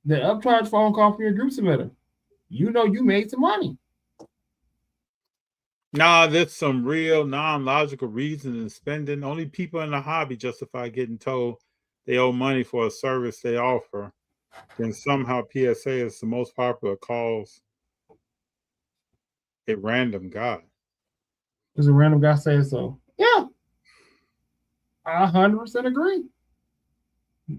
The upcharge phone call for your group submitter. You know you made some money. Nah, there's some real non-logical reasons in spending. Only people in the hobby justify getting told they owe money for a service they offer. Then somehow PSA is the most popular cause a random guy. Does a random guy say so? Yeah. I 100% agree.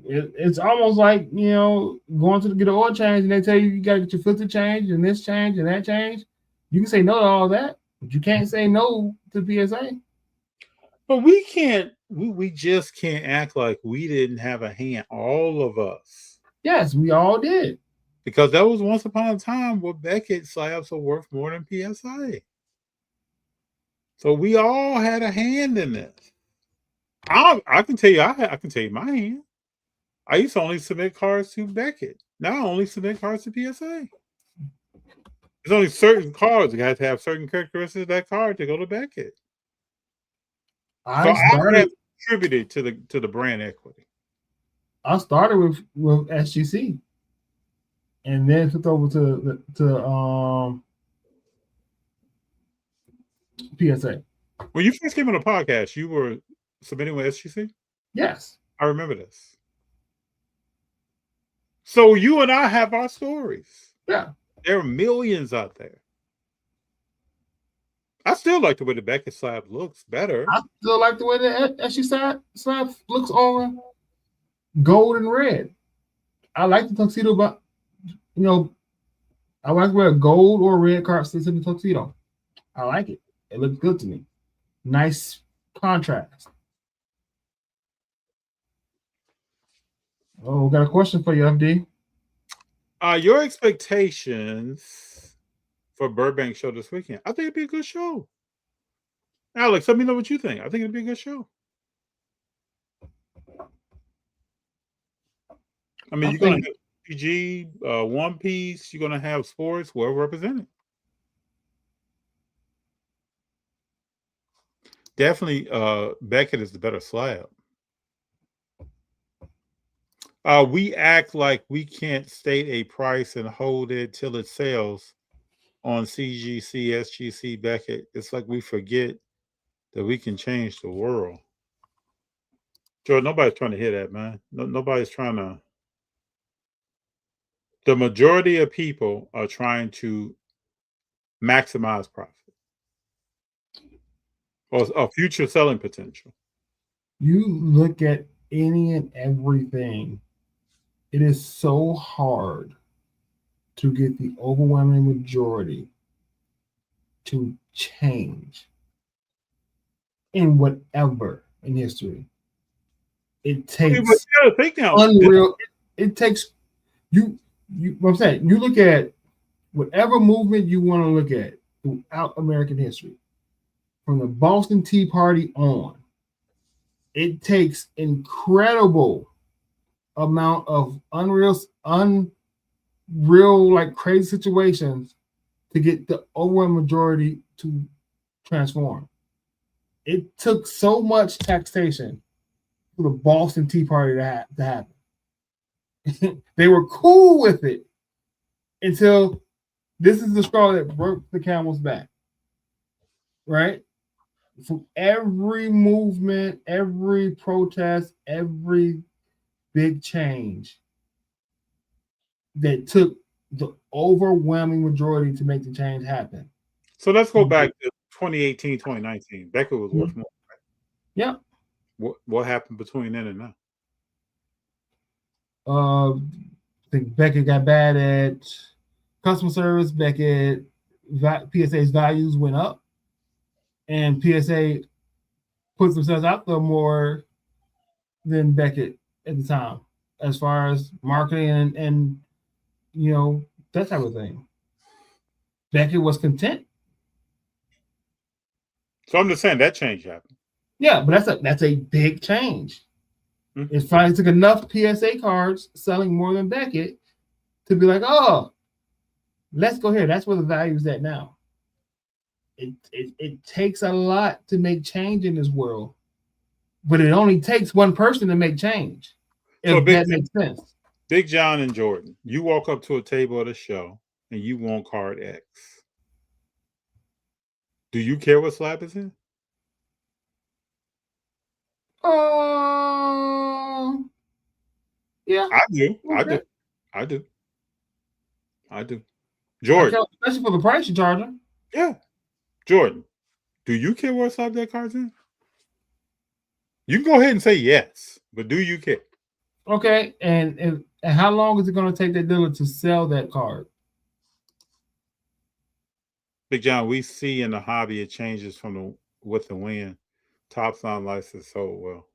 It's almost like, going to get an oil change and they tell you got to get your filter changed and this change and that change. You can say no to all that, but you can't say no to PSA. But we can't, we just can't act like we didn't have a hand, all of us. Yes, we all did. Because that was once upon a time where Beckett slabs are worth more than PSA. So we all had a hand in this. I can tell you, I can tell you my hand. I used to only submit cards to Beckett. Now I only submit cards to PSA. There's only certain cards that have to have certain characteristics of that card to go to Beckett. I have contributed to the brand equity. I started with SGC, and then took over to PSA. When you first came on the podcast, you were submitting with SGC? Yes. I remember this. So you and I have our stories. Yeah. There are millions out there. I still like the way the Beckett slab looks better. I still like the way the SGC slab looks on gold and red. I like the tuxedo, but I like to wear a gold or red card sits in the tuxedo. I like it. It looks good to me. Nice contrast. Oh, got a question for you, FD. Your expectations for Burbank show this weekend? I think it'd be a good show. Alex, let me know what you think. I think it'd be a good show. I mean, you're going to have PG, One Piece. You're going to have sports well represented. Definitely, Beckett is the better slab. We act like we can't state a price and hold it till it sells on CGC, SGC, Beckett. It's like we forget that we can change the world. George, nobody's trying to hear that, man. Nobody's trying to. The majority of people are trying to maximize profit or future selling potential. You look at any and everything, it is so hard to get the overwhelming majority to change in whatever in history. It takes unreal. It takes you. What I'm saying, you look at whatever movement you want to look at throughout American history, from the Boston Tea Party on. It takes incredible amount of unreal, like crazy situations to get the overwhelming majority to transform. It took so much taxation for the Boston Tea Party to happen. They were cool with it until this is the straw that broke the camel's back, right? From every movement, every protest, every big change that took the overwhelming majority to make the change happen. So let's go back to 2018, 2019. Beckett was worth more. Right? Yeah. What happened between then and now? I think Beckett got bad at customer service. Beckett, PSA's values went up, and PSA puts themselves out there more than Beckett at the time, as far as marketing and you know, that type of thing. Beckett was content. So I'm just saying that change happened. Yeah, but that's a big change. It finally took enough PSA cards selling more than Beckett to be like, oh, let's go here. That's where the value's at now. It takes a lot to make change in this world, but it only takes one person to make change. If that makes sense. Big Jon and Jordan, you walk up to a table at a show and you want card X. Do you care what slab is in? Yeah. I do. Okay. I do. Jordan. Especially for the price you charge them. Yeah. Jordan, do you care what slab that card's in? You can go ahead and say yes, but do you care? Okay. And how long is it going to take that dealer to sell that card? Big Jon, we see in the hobby it changes with the wind. Top slot license sold well.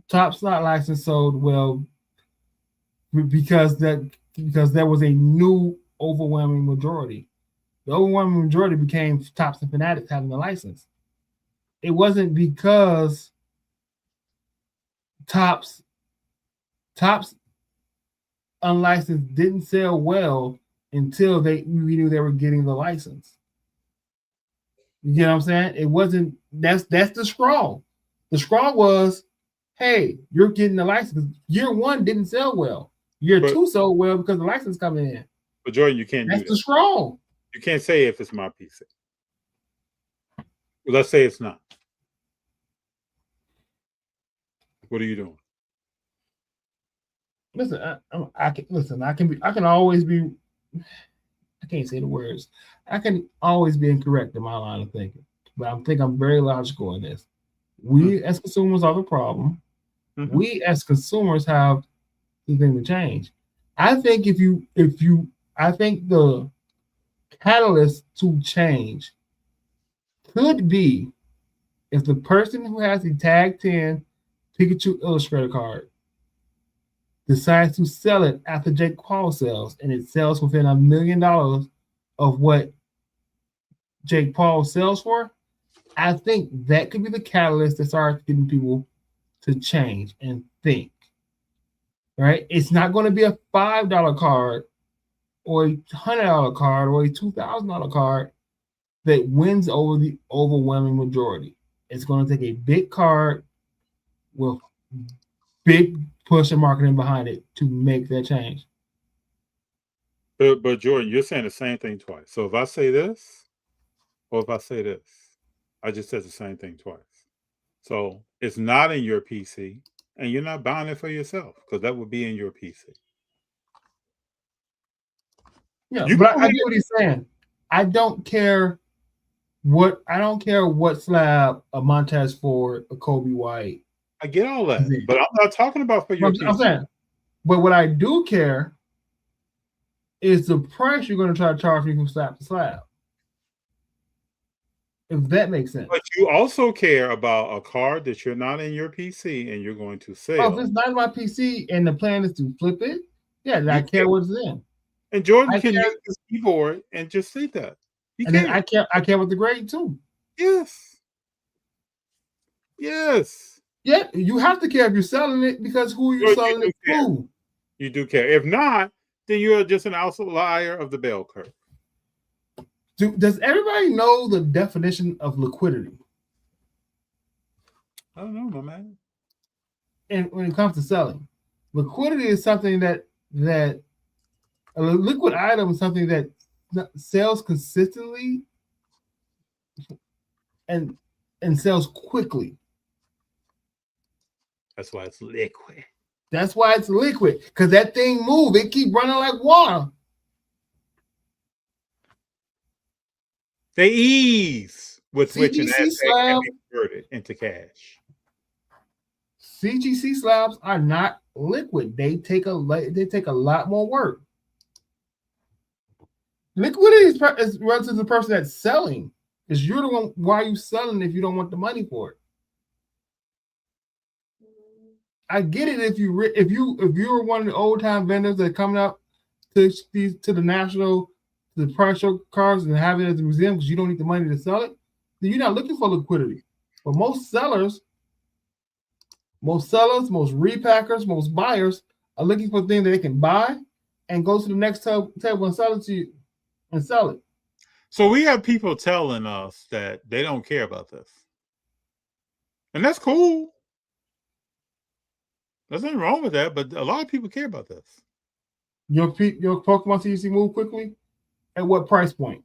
Top slot license sold well because there was a new overwhelming majority. The overwhelming majority became Tops and Fanatics having the license. It wasn't because Tops unlicensed didn't sell well until we knew they were getting the license. You know what I'm saying? It wasn't. That's the straw. The straw was, hey, you're getting the license. Year one didn't sell well. Year two sold well because the license coming in. But Jordan, you can't. That's the straw. You can't say if it's my PC. Well, let's say it's not. What are you doing? Listen, I can always be. I can't say the words. I can always be incorrect in my line of thinking, but I think I'm very logical in this. We as consumers are the problem. We as consumers have the thing to change. I think I think the catalyst to change could be if the person who has the Tag 10 Pikachu Illustrator card decides to sell it after Jake Paul sells, and it sells within $1 million of what Jake Paul sells for, I think that could be the catalyst that starts getting people to change and think. Right? It's not going to be a $5 card or a $100 card or a $2,000 card that wins over the overwhelming majority. It's going to take a big card with big push and marketing behind it to make that change. But Jordan, you're saying the same thing twice. So if I say this, or if I say this, I just said the same thing twice. So it's not in your PC, and you're not buying it for yourself because that would be in your PC. Yeah, but I get what he's saying. I don't care what slab a Montez Ford, a Kobe White. I get all that, but I'm not talking about for your PC. I'm saying, but what I do care is the price you're going to try to charge me from slab to slab. If that makes sense. But you also care about a card that you're not in your PC and you're going to sell. Oh, if it's not in my PC and the plan is to flip it, yeah, then I care what's in. And Jordan can use his keyboard and just see that. Then I care with the grade too. Yes. Yes. Yeah, you have to care if you're selling it because who you're selling it to. You do care. If not, then you're just an outlier of the bell curve. Does everybody know the definition of liquidity? I don't know, my man. And when it comes to selling, liquidity is something that a liquid item is something that sells consistently and sells quickly. That's why it's liquid. That's why it's liquid, because that thing moves. It keep running like water. The ease with which an CGC asset slab can be converted into cash. CGC slabs are not liquid. They take a lot more work. Liquidity is relative to the person that's selling. Because you're the one. Why are you selling if you don't want the money for it? I get it if you're one of the old time vendors that coming up to the national, the price show cars and have it as a museum because you don't need the money to sell it, then you're not looking for liquidity. But most sellers, most repackers, most buyers are looking for things that they can buy and go to the next table and sell it to you and sell it. So we have people telling us that they don't care about this. And that's cool. There's nothing wrong with that, but a lot of people care about this. Your Pokemon CGC move quickly? At what price point?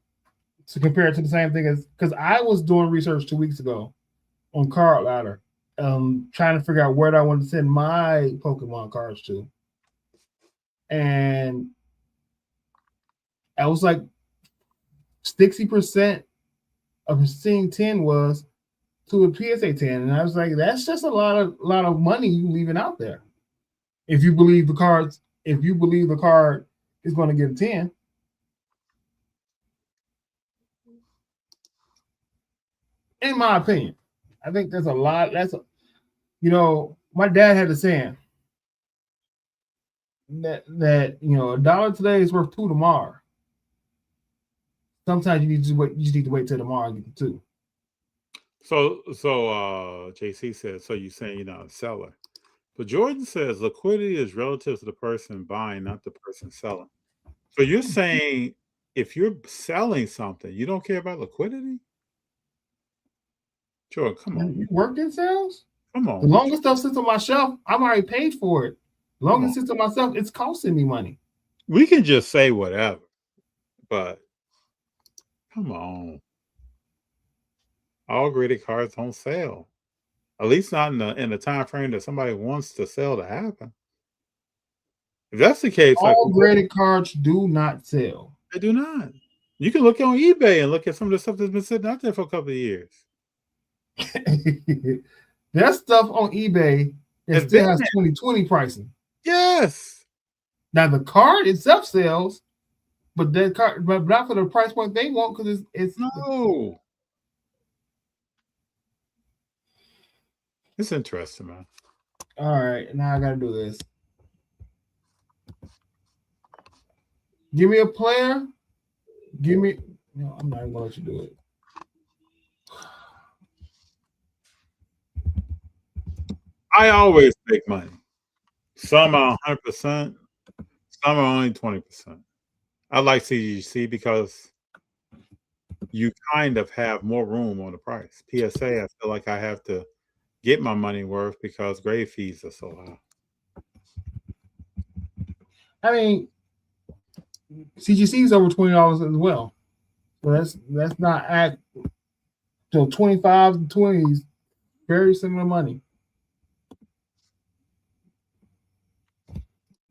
To compare it to the same thing as, because I was doing research 2 weeks ago on Card Ladder, trying to figure out where I wanted to send my Pokemon cards to. And I was like, 60% of seeing 10 was to a PSA 10. And I was like, that's just a lot of money you leaving out there. If you believe the card is going to get a 10. In my opinion, I think there's a lot. My dad had a saying that $1 today is worth $2 tomorrow. Sometimes you just need to wait till tomorrow to get the 2. So JC says, so you're saying you're not a seller. But Jordan says liquidity is relative to the person buying, not the person selling. So you're saying if you're selling something, you don't care about liquidity? Jordan, come on. You work in sales? Come on. The longer stuff sits on my shelf, I'm already paid for it. The longer it sits on my shelf, it's costing me money. We can just say whatever, but come on. All graded cards don't sell. At least not in the time frame that somebody wants to sell to happen. If that's the case, all graded cards do not sell. They do not. You can look on eBay and look at some of the stuff that's been sitting out there for a couple of years. That stuff on eBay that still has 2020 pricing. Yes. Now the card itself sells, but that card, but not for the price point they want, because it's no. It's interesting, man. All right, now I gotta do this. Give me a player. Give me. No, I'm not even gonna let you do it. I always make money. Some are 100%, some are only 20%. I like CGC because you kind of have more room on the price. PSA, I feel like I have to get my money worth because grade fees are so high. I mean, CGC is over $20 as well. So that's not at so 25s and 20s, very similar money.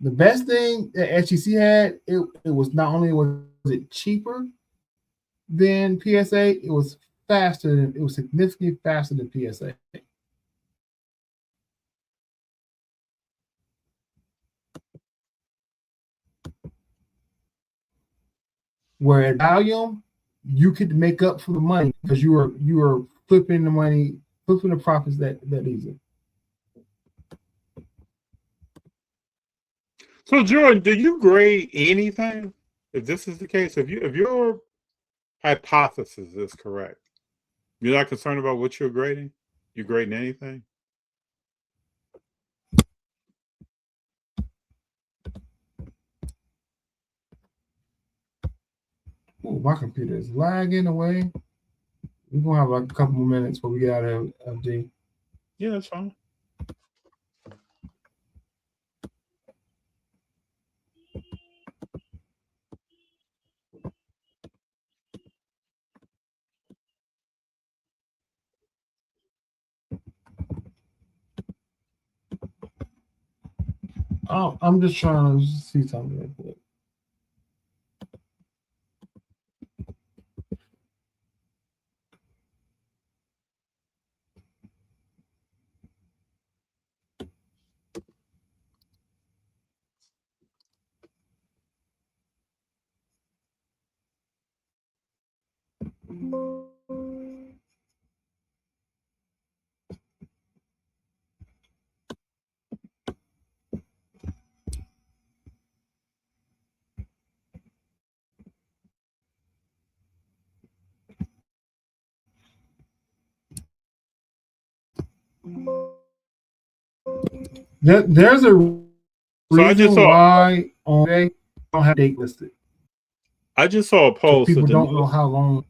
The best thing that SGC had, it was not only was it cheaper than PSA, it was faster. It was significantly faster than PSA. Where at volume, you could make up for the money because you were flipping the money, flipping the profits that easy. So Jordan, do you grade anything? If this is the case, if your hypothesis is correct, you're not concerned about what you're grading? You're grading anything? Ooh, my computer is lagging away. We're gonna have like a couple more minutes before we get out of FD. Yeah, that's fine. Oh, I'm just trying to see something real quick. There's a reason why on they don't have date listed. I just saw a post. People don't know how long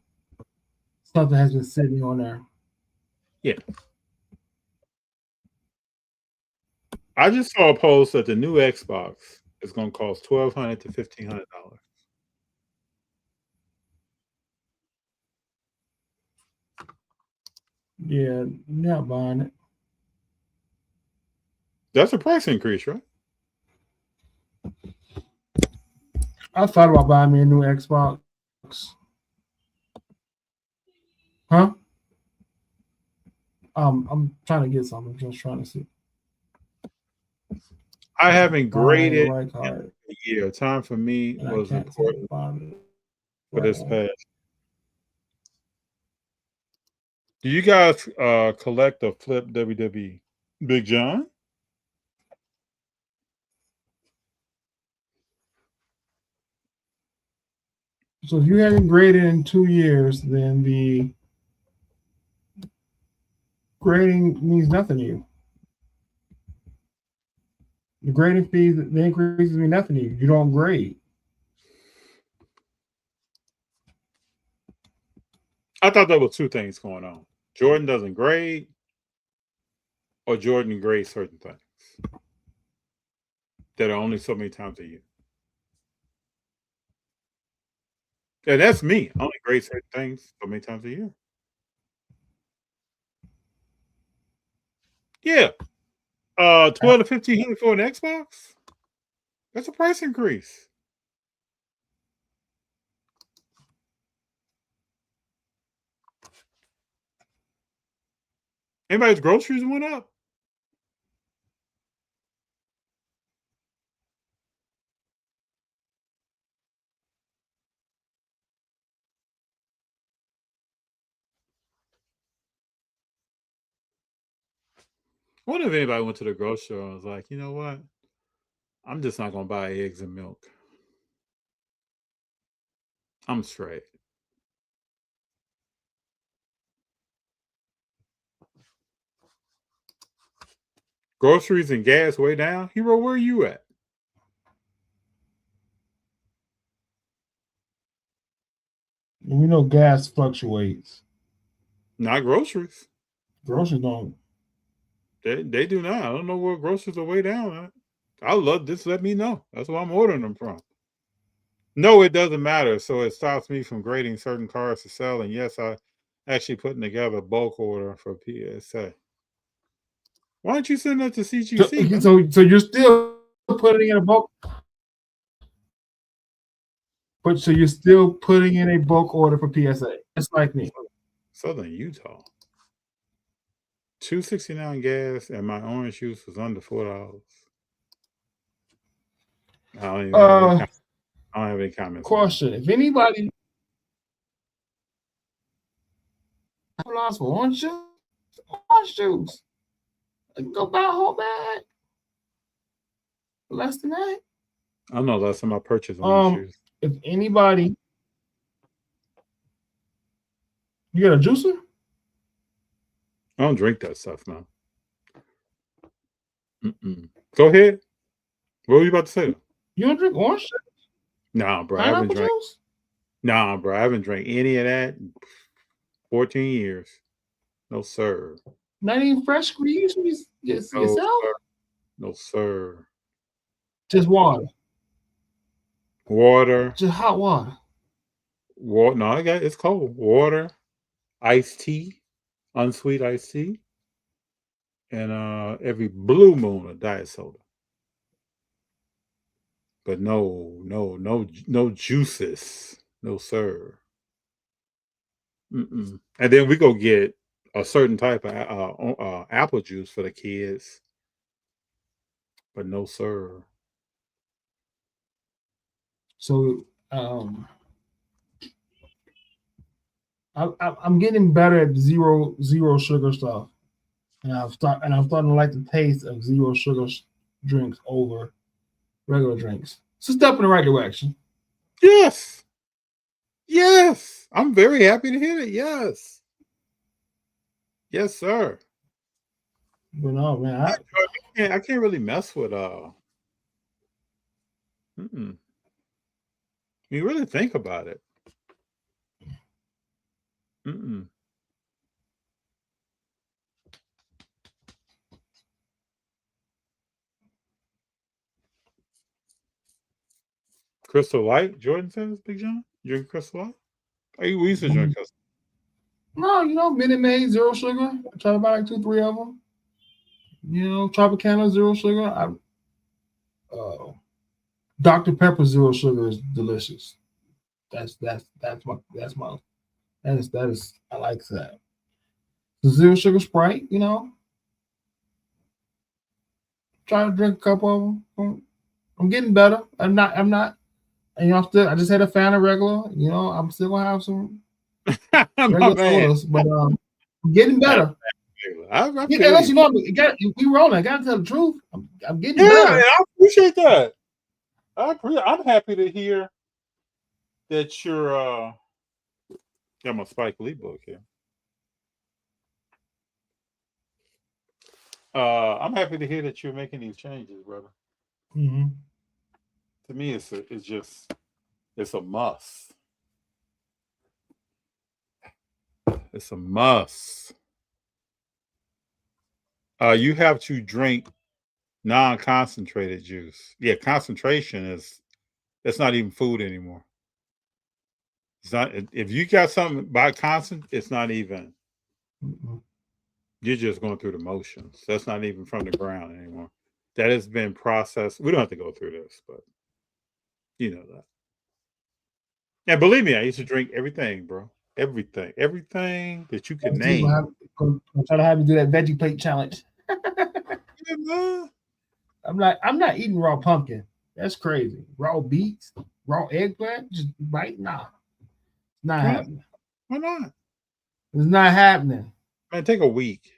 something has been sitting on there. Yeah. I just saw a post that the new Xbox is going to cost $1,200 to $1,500. Yeah, not buying it. That's a price increase, right? I thought about buying me a new Xbox. Huh? I'm trying to get something. Just trying to see. I haven't graded right in a year. Time for me was important for this past. Do you guys collect or flip WWE? Big Jon? So if you haven't graded in 2 years, then the grading means nothing to you. The grading fees, the increases mean nothing to you. You don't grade. I thought there were two things going on. Jordan doesn't grade, or Jordan grades certain things that are only so many times a year. And that's me. I only grade certain things so many times a year. Yeah. 12 to 1,500 for an Xbox? That's a price increase. Anybody's groceries went up? I wonder if anybody went to the grocery store and was like, you know what? I'm just not gonna buy eggs and milk. I'm straight. Groceries and gas way down. Hero, where are you at? We know gas fluctuates. Not groceries. Groceries don't. They do not. I don't know where groceries are way down at. I love this. Let me know. That's where I'm ordering them from. No, it doesn't matter. So it stops me from grading certain cars to sell. And yes, I actually putting together a bulk order for PSA. Why don't you send that to CGC? So you're still putting in a bulk, but so you're still putting in a bulk order for PSA. Just like me. Southern Utah. $2.69 gas, and my orange juice was under $4. I don't have any comments. Question: if anybody $4 for orange juice, I can go buy a whole bag. Less than that. I don't know. Last time I purchased orange juice. If anybody, you got a juicer? I don't drink that stuff, man. Go ahead. What were you about to say? You don't drink orange juice? Nah, bro. I haven't drank. Nah, bro. I haven't drank any of that in 14 years. No, sir. Not even fresh squeeze yourself? Sir. No, sir. Just water. Water. Just hot water. Water. No, it's cold. Water, iced tea, unsweet iced tea, and every blue moon a diet soda. But no juices. No, sir. And then we go get a certain type of apple juice for the kids. But no, sir. So I'm getting better at zero sugar stuff, and I'm starting to like the taste of zero sugar drinks over regular drinks. It's a step in the right direction. Yes. I'm very happy to hear it. Yes, sir. But no, man, I can't really mess with You really think about it. Crystal Light, Jordan says, Big Jon? You drink Crystal Light? We used to drink Crystal. No, Minute Maid, zero sugar. I try to buy like 2-3 of them. Tropicana, zero sugar. Dr. Pepper, zero sugar is delicious. That is I like that. The zero sugar Sprite, try to drink a couple of them. I'm getting better. I'm not. I just had a fan of regular. I'm still gonna have some regular sodas, but I'm getting better. Unless we rolling. I gotta tell the truth. I'm getting better. Yeah, I appreciate that. I'm happy to hear that you're got my Spike Lee book here. I'm happy to hear that you're making these changes, brother. Mm-hmm. To me, it's a must. It's a must. You have to drink non-concentrated juice. Yeah, concentration it's not even food anymore. It's not. If you got something by constant, it's not even. You're just going through the motions. That's not even from the ground anymore. That has been processed. We don't have to go through this, but you know that. And believe me, I used to drink everything, bro. Everything that you can name. I'm trying to have you do that veggie plate challenge. Yeah, man. I'm not eating raw pumpkin. That's crazy. Raw beets, raw eggplant, just right now. Not happening. Why not? It's not happening. Man, take a week.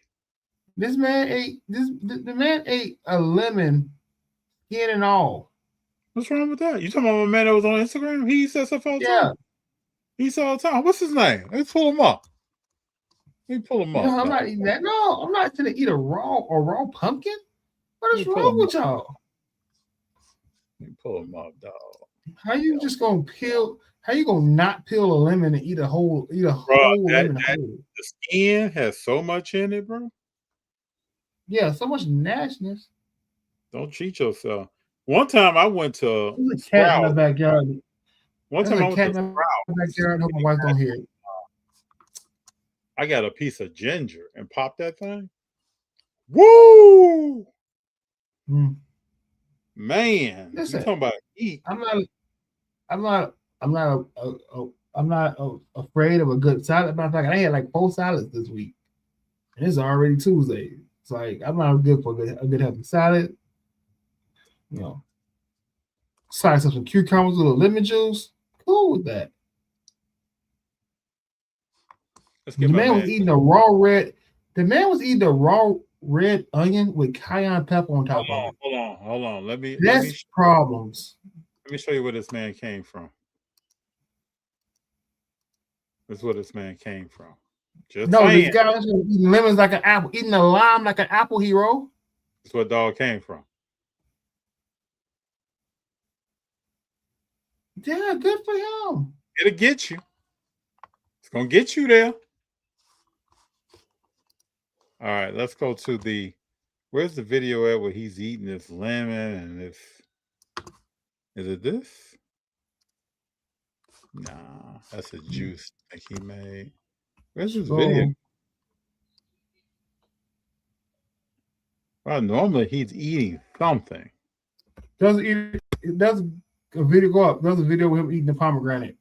This man ate the man ate a lemon, skin and all. What's wrong with that? You talking about my man that was on Instagram? He says stuff all the time. He said all the time. What's his name? Let's pull him up. Let me pull him up. I'm not eating that. No, I'm not gonna eat a raw pumpkin. What is wrong with y'all? Let me pull him up, dog. How you just gonna peel? How you gonna not peel a lemon and eat a whole lemon? The skin has so much in it, bro. Yeah, so much nastiness. Don't cheat yourself. One time I went to There's a cat in the backyard. One time I went to Sprout. Backyard. I hope my wife don't hear it. I got a piece of ginger and popped that thing. Woo! Man, listen, you talking about eat? I'm not afraid of a good salad. Matter of fact, I had like 4 salads this week, and it's already Tuesday. It's like I'm not good for a good healthy salad. You know, slice up some cucumbers with a lemon juice. Cool with that. The man was eating a raw red. The man was eating a raw red onion with cayenne pepper on top of it. Hold on. That's problems. Let me show you where this man came from. This is where this man came from. Just saying. This guy was eating lemons like an apple, eating a lime like an apple, hero. That's where dog came from. Yeah, good for him. It'll get you. It's gonna get you there. All right, let's go to the. Where's the video at where he's eating this lemon and this? Is it this? Nah, that's a juice that he made. Where's this video? Well, normally he's eating something. Does a video go up? There's a video with him eating the pomegranate.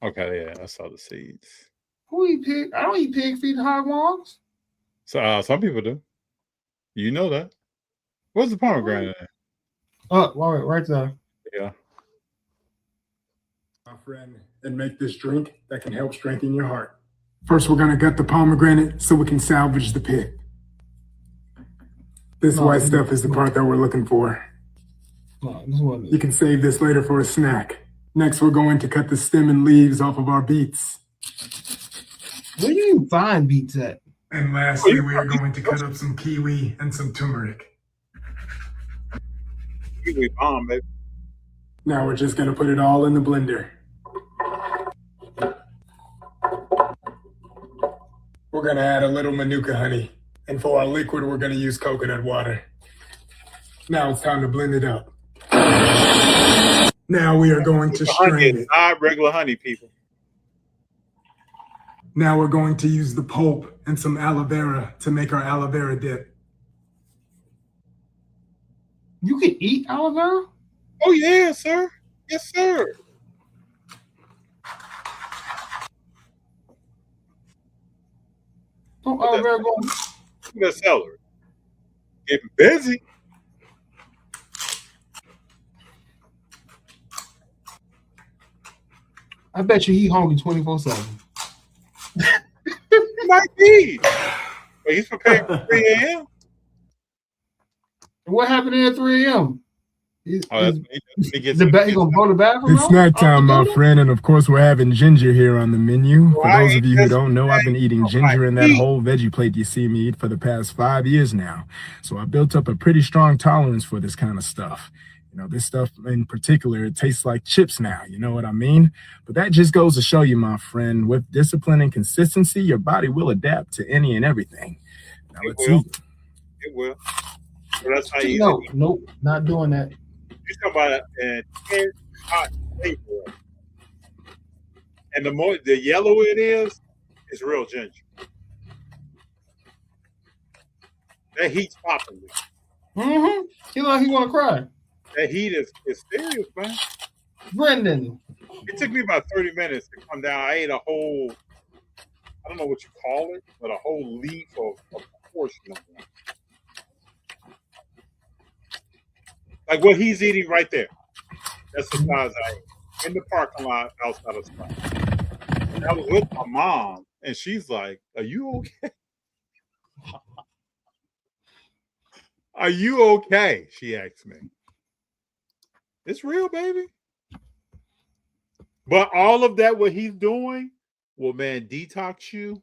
Okay, yeah, I saw the seeds. Who eat pig? I don't eat pig feet and hog maws. So some people do. You know that. What's the pomegranate? Right there. Yeah. My friend, and make this drink that can help strengthen your heart. First, we're gonna gut the pomegranate so we can salvage the pit. This white stuff is the part that we're looking for. You can save this later for a snack. Next, we're going to cut the stem and leaves off of our beets. Where do you find beets at? And lastly, we are going to cut up some kiwi and some turmeric. Kiwi bomb, baby. Now we're just going to put it all in the blender. We're going to add a little manuka honey. And for our liquid, we're going to use coconut water. Now it's time to blend it up. Now we are going to strain it. Not regular honey, people. Now we're going to use the pulp and some aloe vera to make our aloe vera dip. You can eat aloe vera? Oh, yeah, sir. Yes, sir. Don't aloe vera go? Look at that celery. Getting busy. I bet you he hungry 24/7. Might be. But he's prepared for 3 a.m. What happened at 3 a.m.? It's snack time, my friend, and of course we're having ginger here on the menu. For those of you who don't know, I've been eating ginger in that whole veggie plate you see me eat for the past 5 years now. So I built up a pretty strong tolerance for this kind of stuff. You know, this stuff in particular, it tastes like chips now, you know what I mean? But that just goes to show you, my friend, with discipline and consistency, your body will adapt to any and everything. Now let's eat. It will. So that's how you Nope, not doing that. You talk about an intense hot flavor. And the more the yellower it is, it's real ginger. That heat's popping. Mm-hmm. He like he want to cry. That heat is serious, man. Brendan. It took me about 30 minutes to come down. I ate a whole, I don't know what you call it, but a whole leaf of a portion of one. Like what he's eating right there. That's the size I ate. In the parking lot outside of Spot. And I was with my mom, and she's like, "Are you okay?" Are you okay? She asked me. It's real, baby. But all of that, what he's doing, will, man, detox you.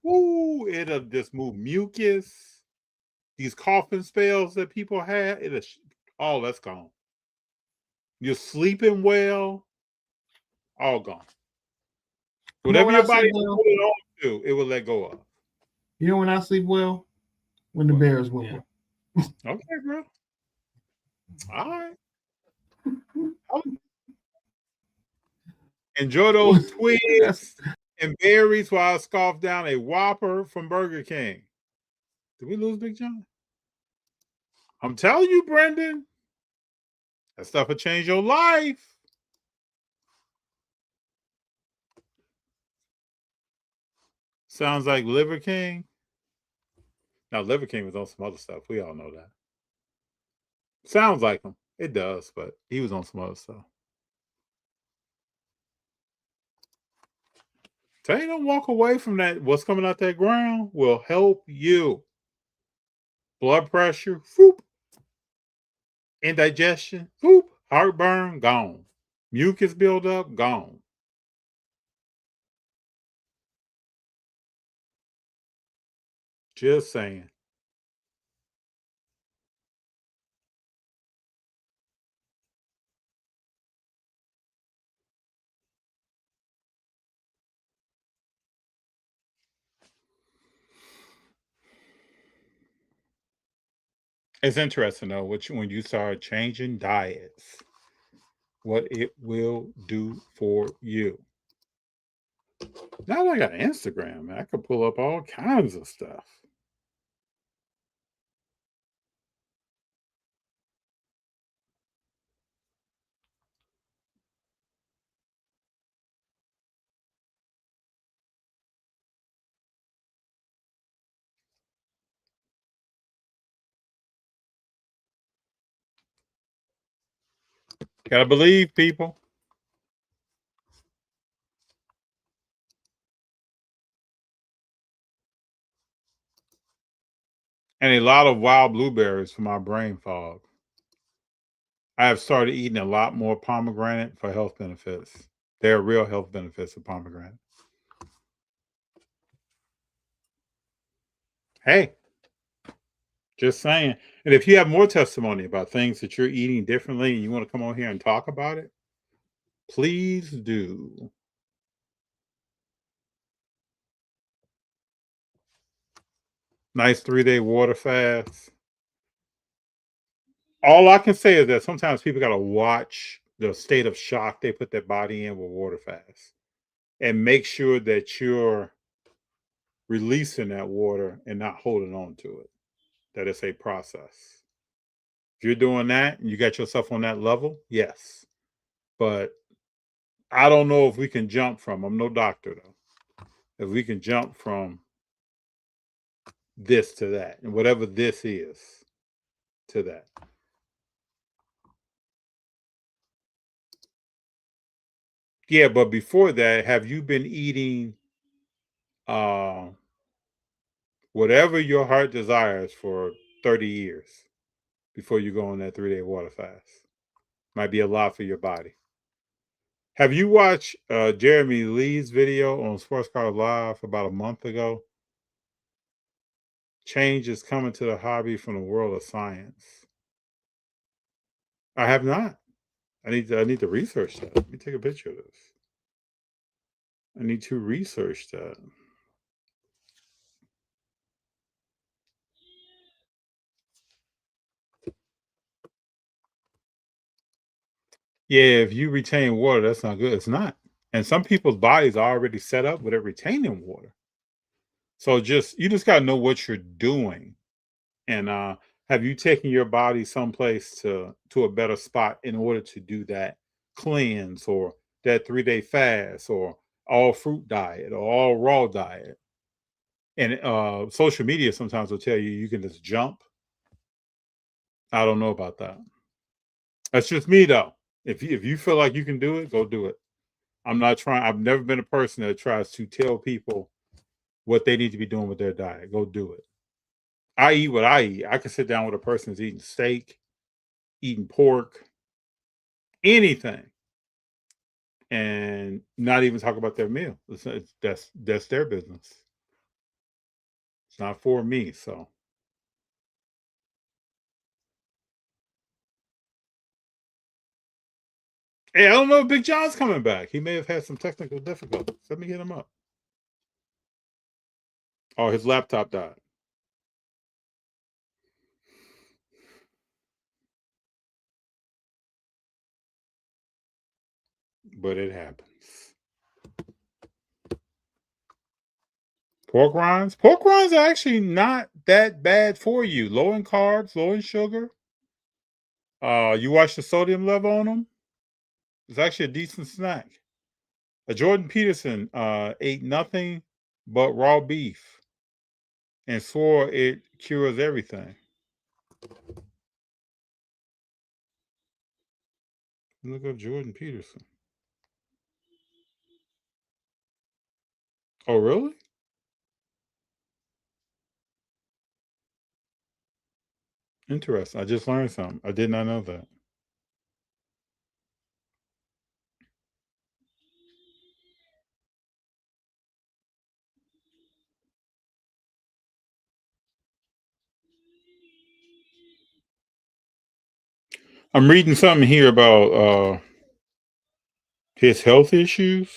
Woo, it'll just move mucus. These coughing spells that people have, it'll all that's gone. You're sleeping well, all gone. Whatever your body put it on to, it will let go of. You know when I sleep well? When the Bears win. Okay, bro. All right. Enjoy those twigs and berries while I scarf down a Whopper from Burger King. Did we lose Big Jon? I'm telling you, Brendan, that stuff will change your life. Sounds like Liver King. Now, Liver King was on some other stuff. We all know that. Sounds like him. It does, but he was on some other stuff. Tell you, don't walk away from that. What's coming out that ground will help you. Blood pressure, whoop. Indigestion, whoop. Heartburn, gone. Mucus buildup, gone. Just saying. It's interesting though, when you start changing diets, what it will do for you. Now that I got Instagram, man, I could pull up all kinds of stuff. Gotta believe, people. And a lot of wild blueberries for my brain fog. I have started eating a lot more pomegranate for health benefits. There are real health benefits of pomegranate. Hey, just saying. And if you have more testimony about things that you're eating differently and you want to come on here and talk about it, please do. Nice 3-day water fast. All I can say is that sometimes people got to watch the state of shock they put their body in with water fast and make sure that you're releasing that water and not holding on to it, that it's a process. If you're doing that and you got yourself on that level, yes. But I don't know if we can jump from, I'm no doctor though, if we can jump from this to that, and whatever this is to that. Yeah, but before that, have you been eating whatever your heart desires for 30 years before you go on that 3-day water fast? Might be a lot for your body. Have you watched Jeremy Lee's video on Sports Card Live about a month ago? Change is coming to the hobby from the world of science. I have not. I need to research that. Let me take a picture of this. I need to research that. Yeah, if you retain water, that's not good. It's not. And some people's bodies are already set up with it retaining water. So you just gotta know what you're doing. And have you taken your body someplace to a better spot in order to do that cleanse or that 3-day fast or all fruit diet or all raw diet? And social media sometimes will tell you can just jump. I don't know about that. That's just me though. If you feel like you can do it, go do it. I'm not trying. I've never been a person that tries to tell people what they need to be doing with their diet. Go do it. I eat what I eat. I can sit down with a person who's eating steak, eating pork, anything, and not even talk about their meal. That's their business. It's not for me. So, hey, I don't know if Big Jon's coming back. He may have had some technical difficulties. Let me get him up. Oh, his laptop died. But it happens. Pork rinds? Pork rinds are actually not that bad for you. Low in carbs, low in sugar. You watch the sodium level on them? It's actually a decent snack. Jordan Peterson ate nothing but raw beef and swore it cures everything. Look up Jordan Peterson. Oh, really? Interesting. I just learned something. I did not know that. I'm reading something here about his health issues.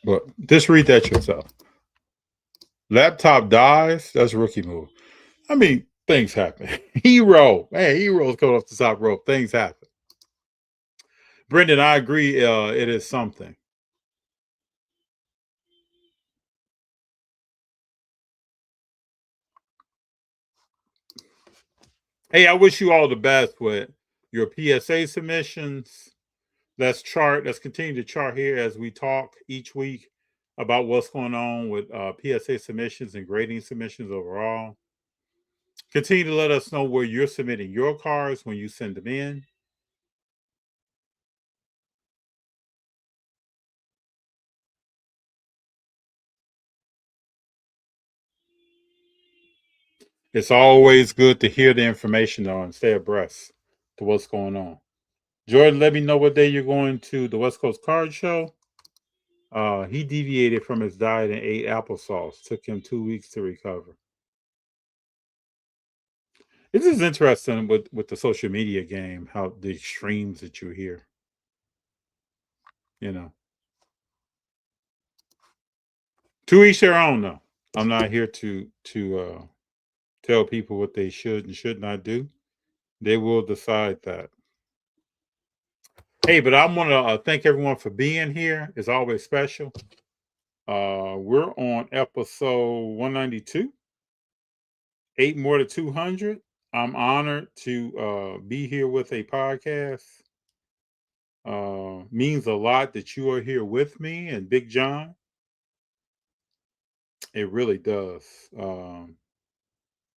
But just read that yourself. Laptop dies. That's a rookie move. I mean, things happen. Hero. Man, heroes go off the top rope. Things happen. Brendan, I agree. It is something. Hey, I wish you all the best with your PSA submissions. Let's continue to chart here as we talk each week about what's going on with PSA submissions and grading submissions overall. Continue to let us know where you're submitting your cards when you send them in. It's always good to hear the information though and stay abreast to what's going on. Jordan, let me know what day you're going to the West Coast Card Show. He deviated from his diet and ate applesauce. Took him 2 weeks to recover. This is interesting with the social media game, how the extremes that you hear. You know. To each their own, though. I'm not here to tell people what they should and should not do. They will decide that. Hey, but I want to thank everyone for being here. It's always special. We're on episode 192. 8 more to 200. I'm honored to be here with a podcast. Means a lot that you are here with me and Big Jon. It really does.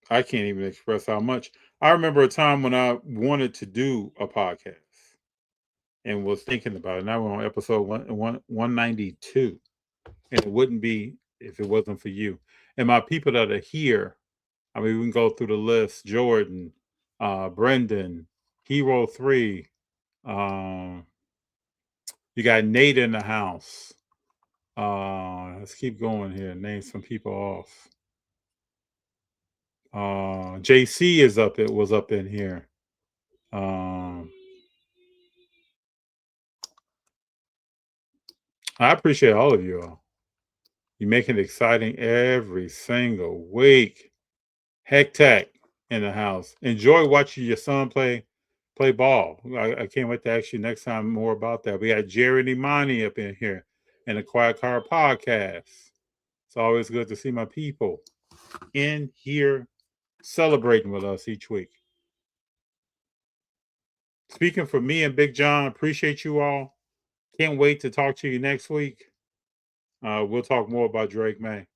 I can't even express how much. I remember a time when I wanted to do a podcast and was thinking about it. Now we're on episode 192. And it wouldn't be if it wasn't for you. And my people that are here, I mean, we can go through the list. Jordan, Brendan, Hero 3. You got Nate in the house. Let's keep going here. Name some people off. JC was up in here. I appreciate all of you all. You make it exciting every single week. Heck Tech in the house. Enjoy watching your son play ball. I can't wait to ask you next time more about that. We got Jerry and Imani up in here and the Quiet Car Podcast. It's always good to see my people in here celebrating with us each week. Speaking for me and Big Jon, appreciate you all. Can't wait to talk to you next week. We'll talk more about Drake May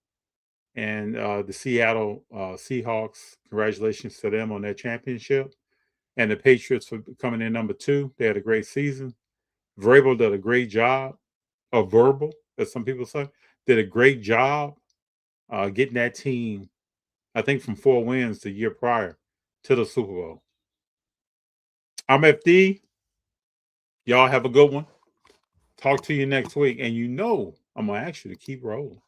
and the Seattle Seahawks. Congratulations to them on their championship. And the Patriots for coming in number 2. They had a great season. Vrabel did a great job. or verbal, as some people say, did a great job getting that team, I think, from 4 wins the year prior to the Super Bowl. I'm FD. Y'all have a good one. Talk to you next week. And I'm going to ask you to keep rolling.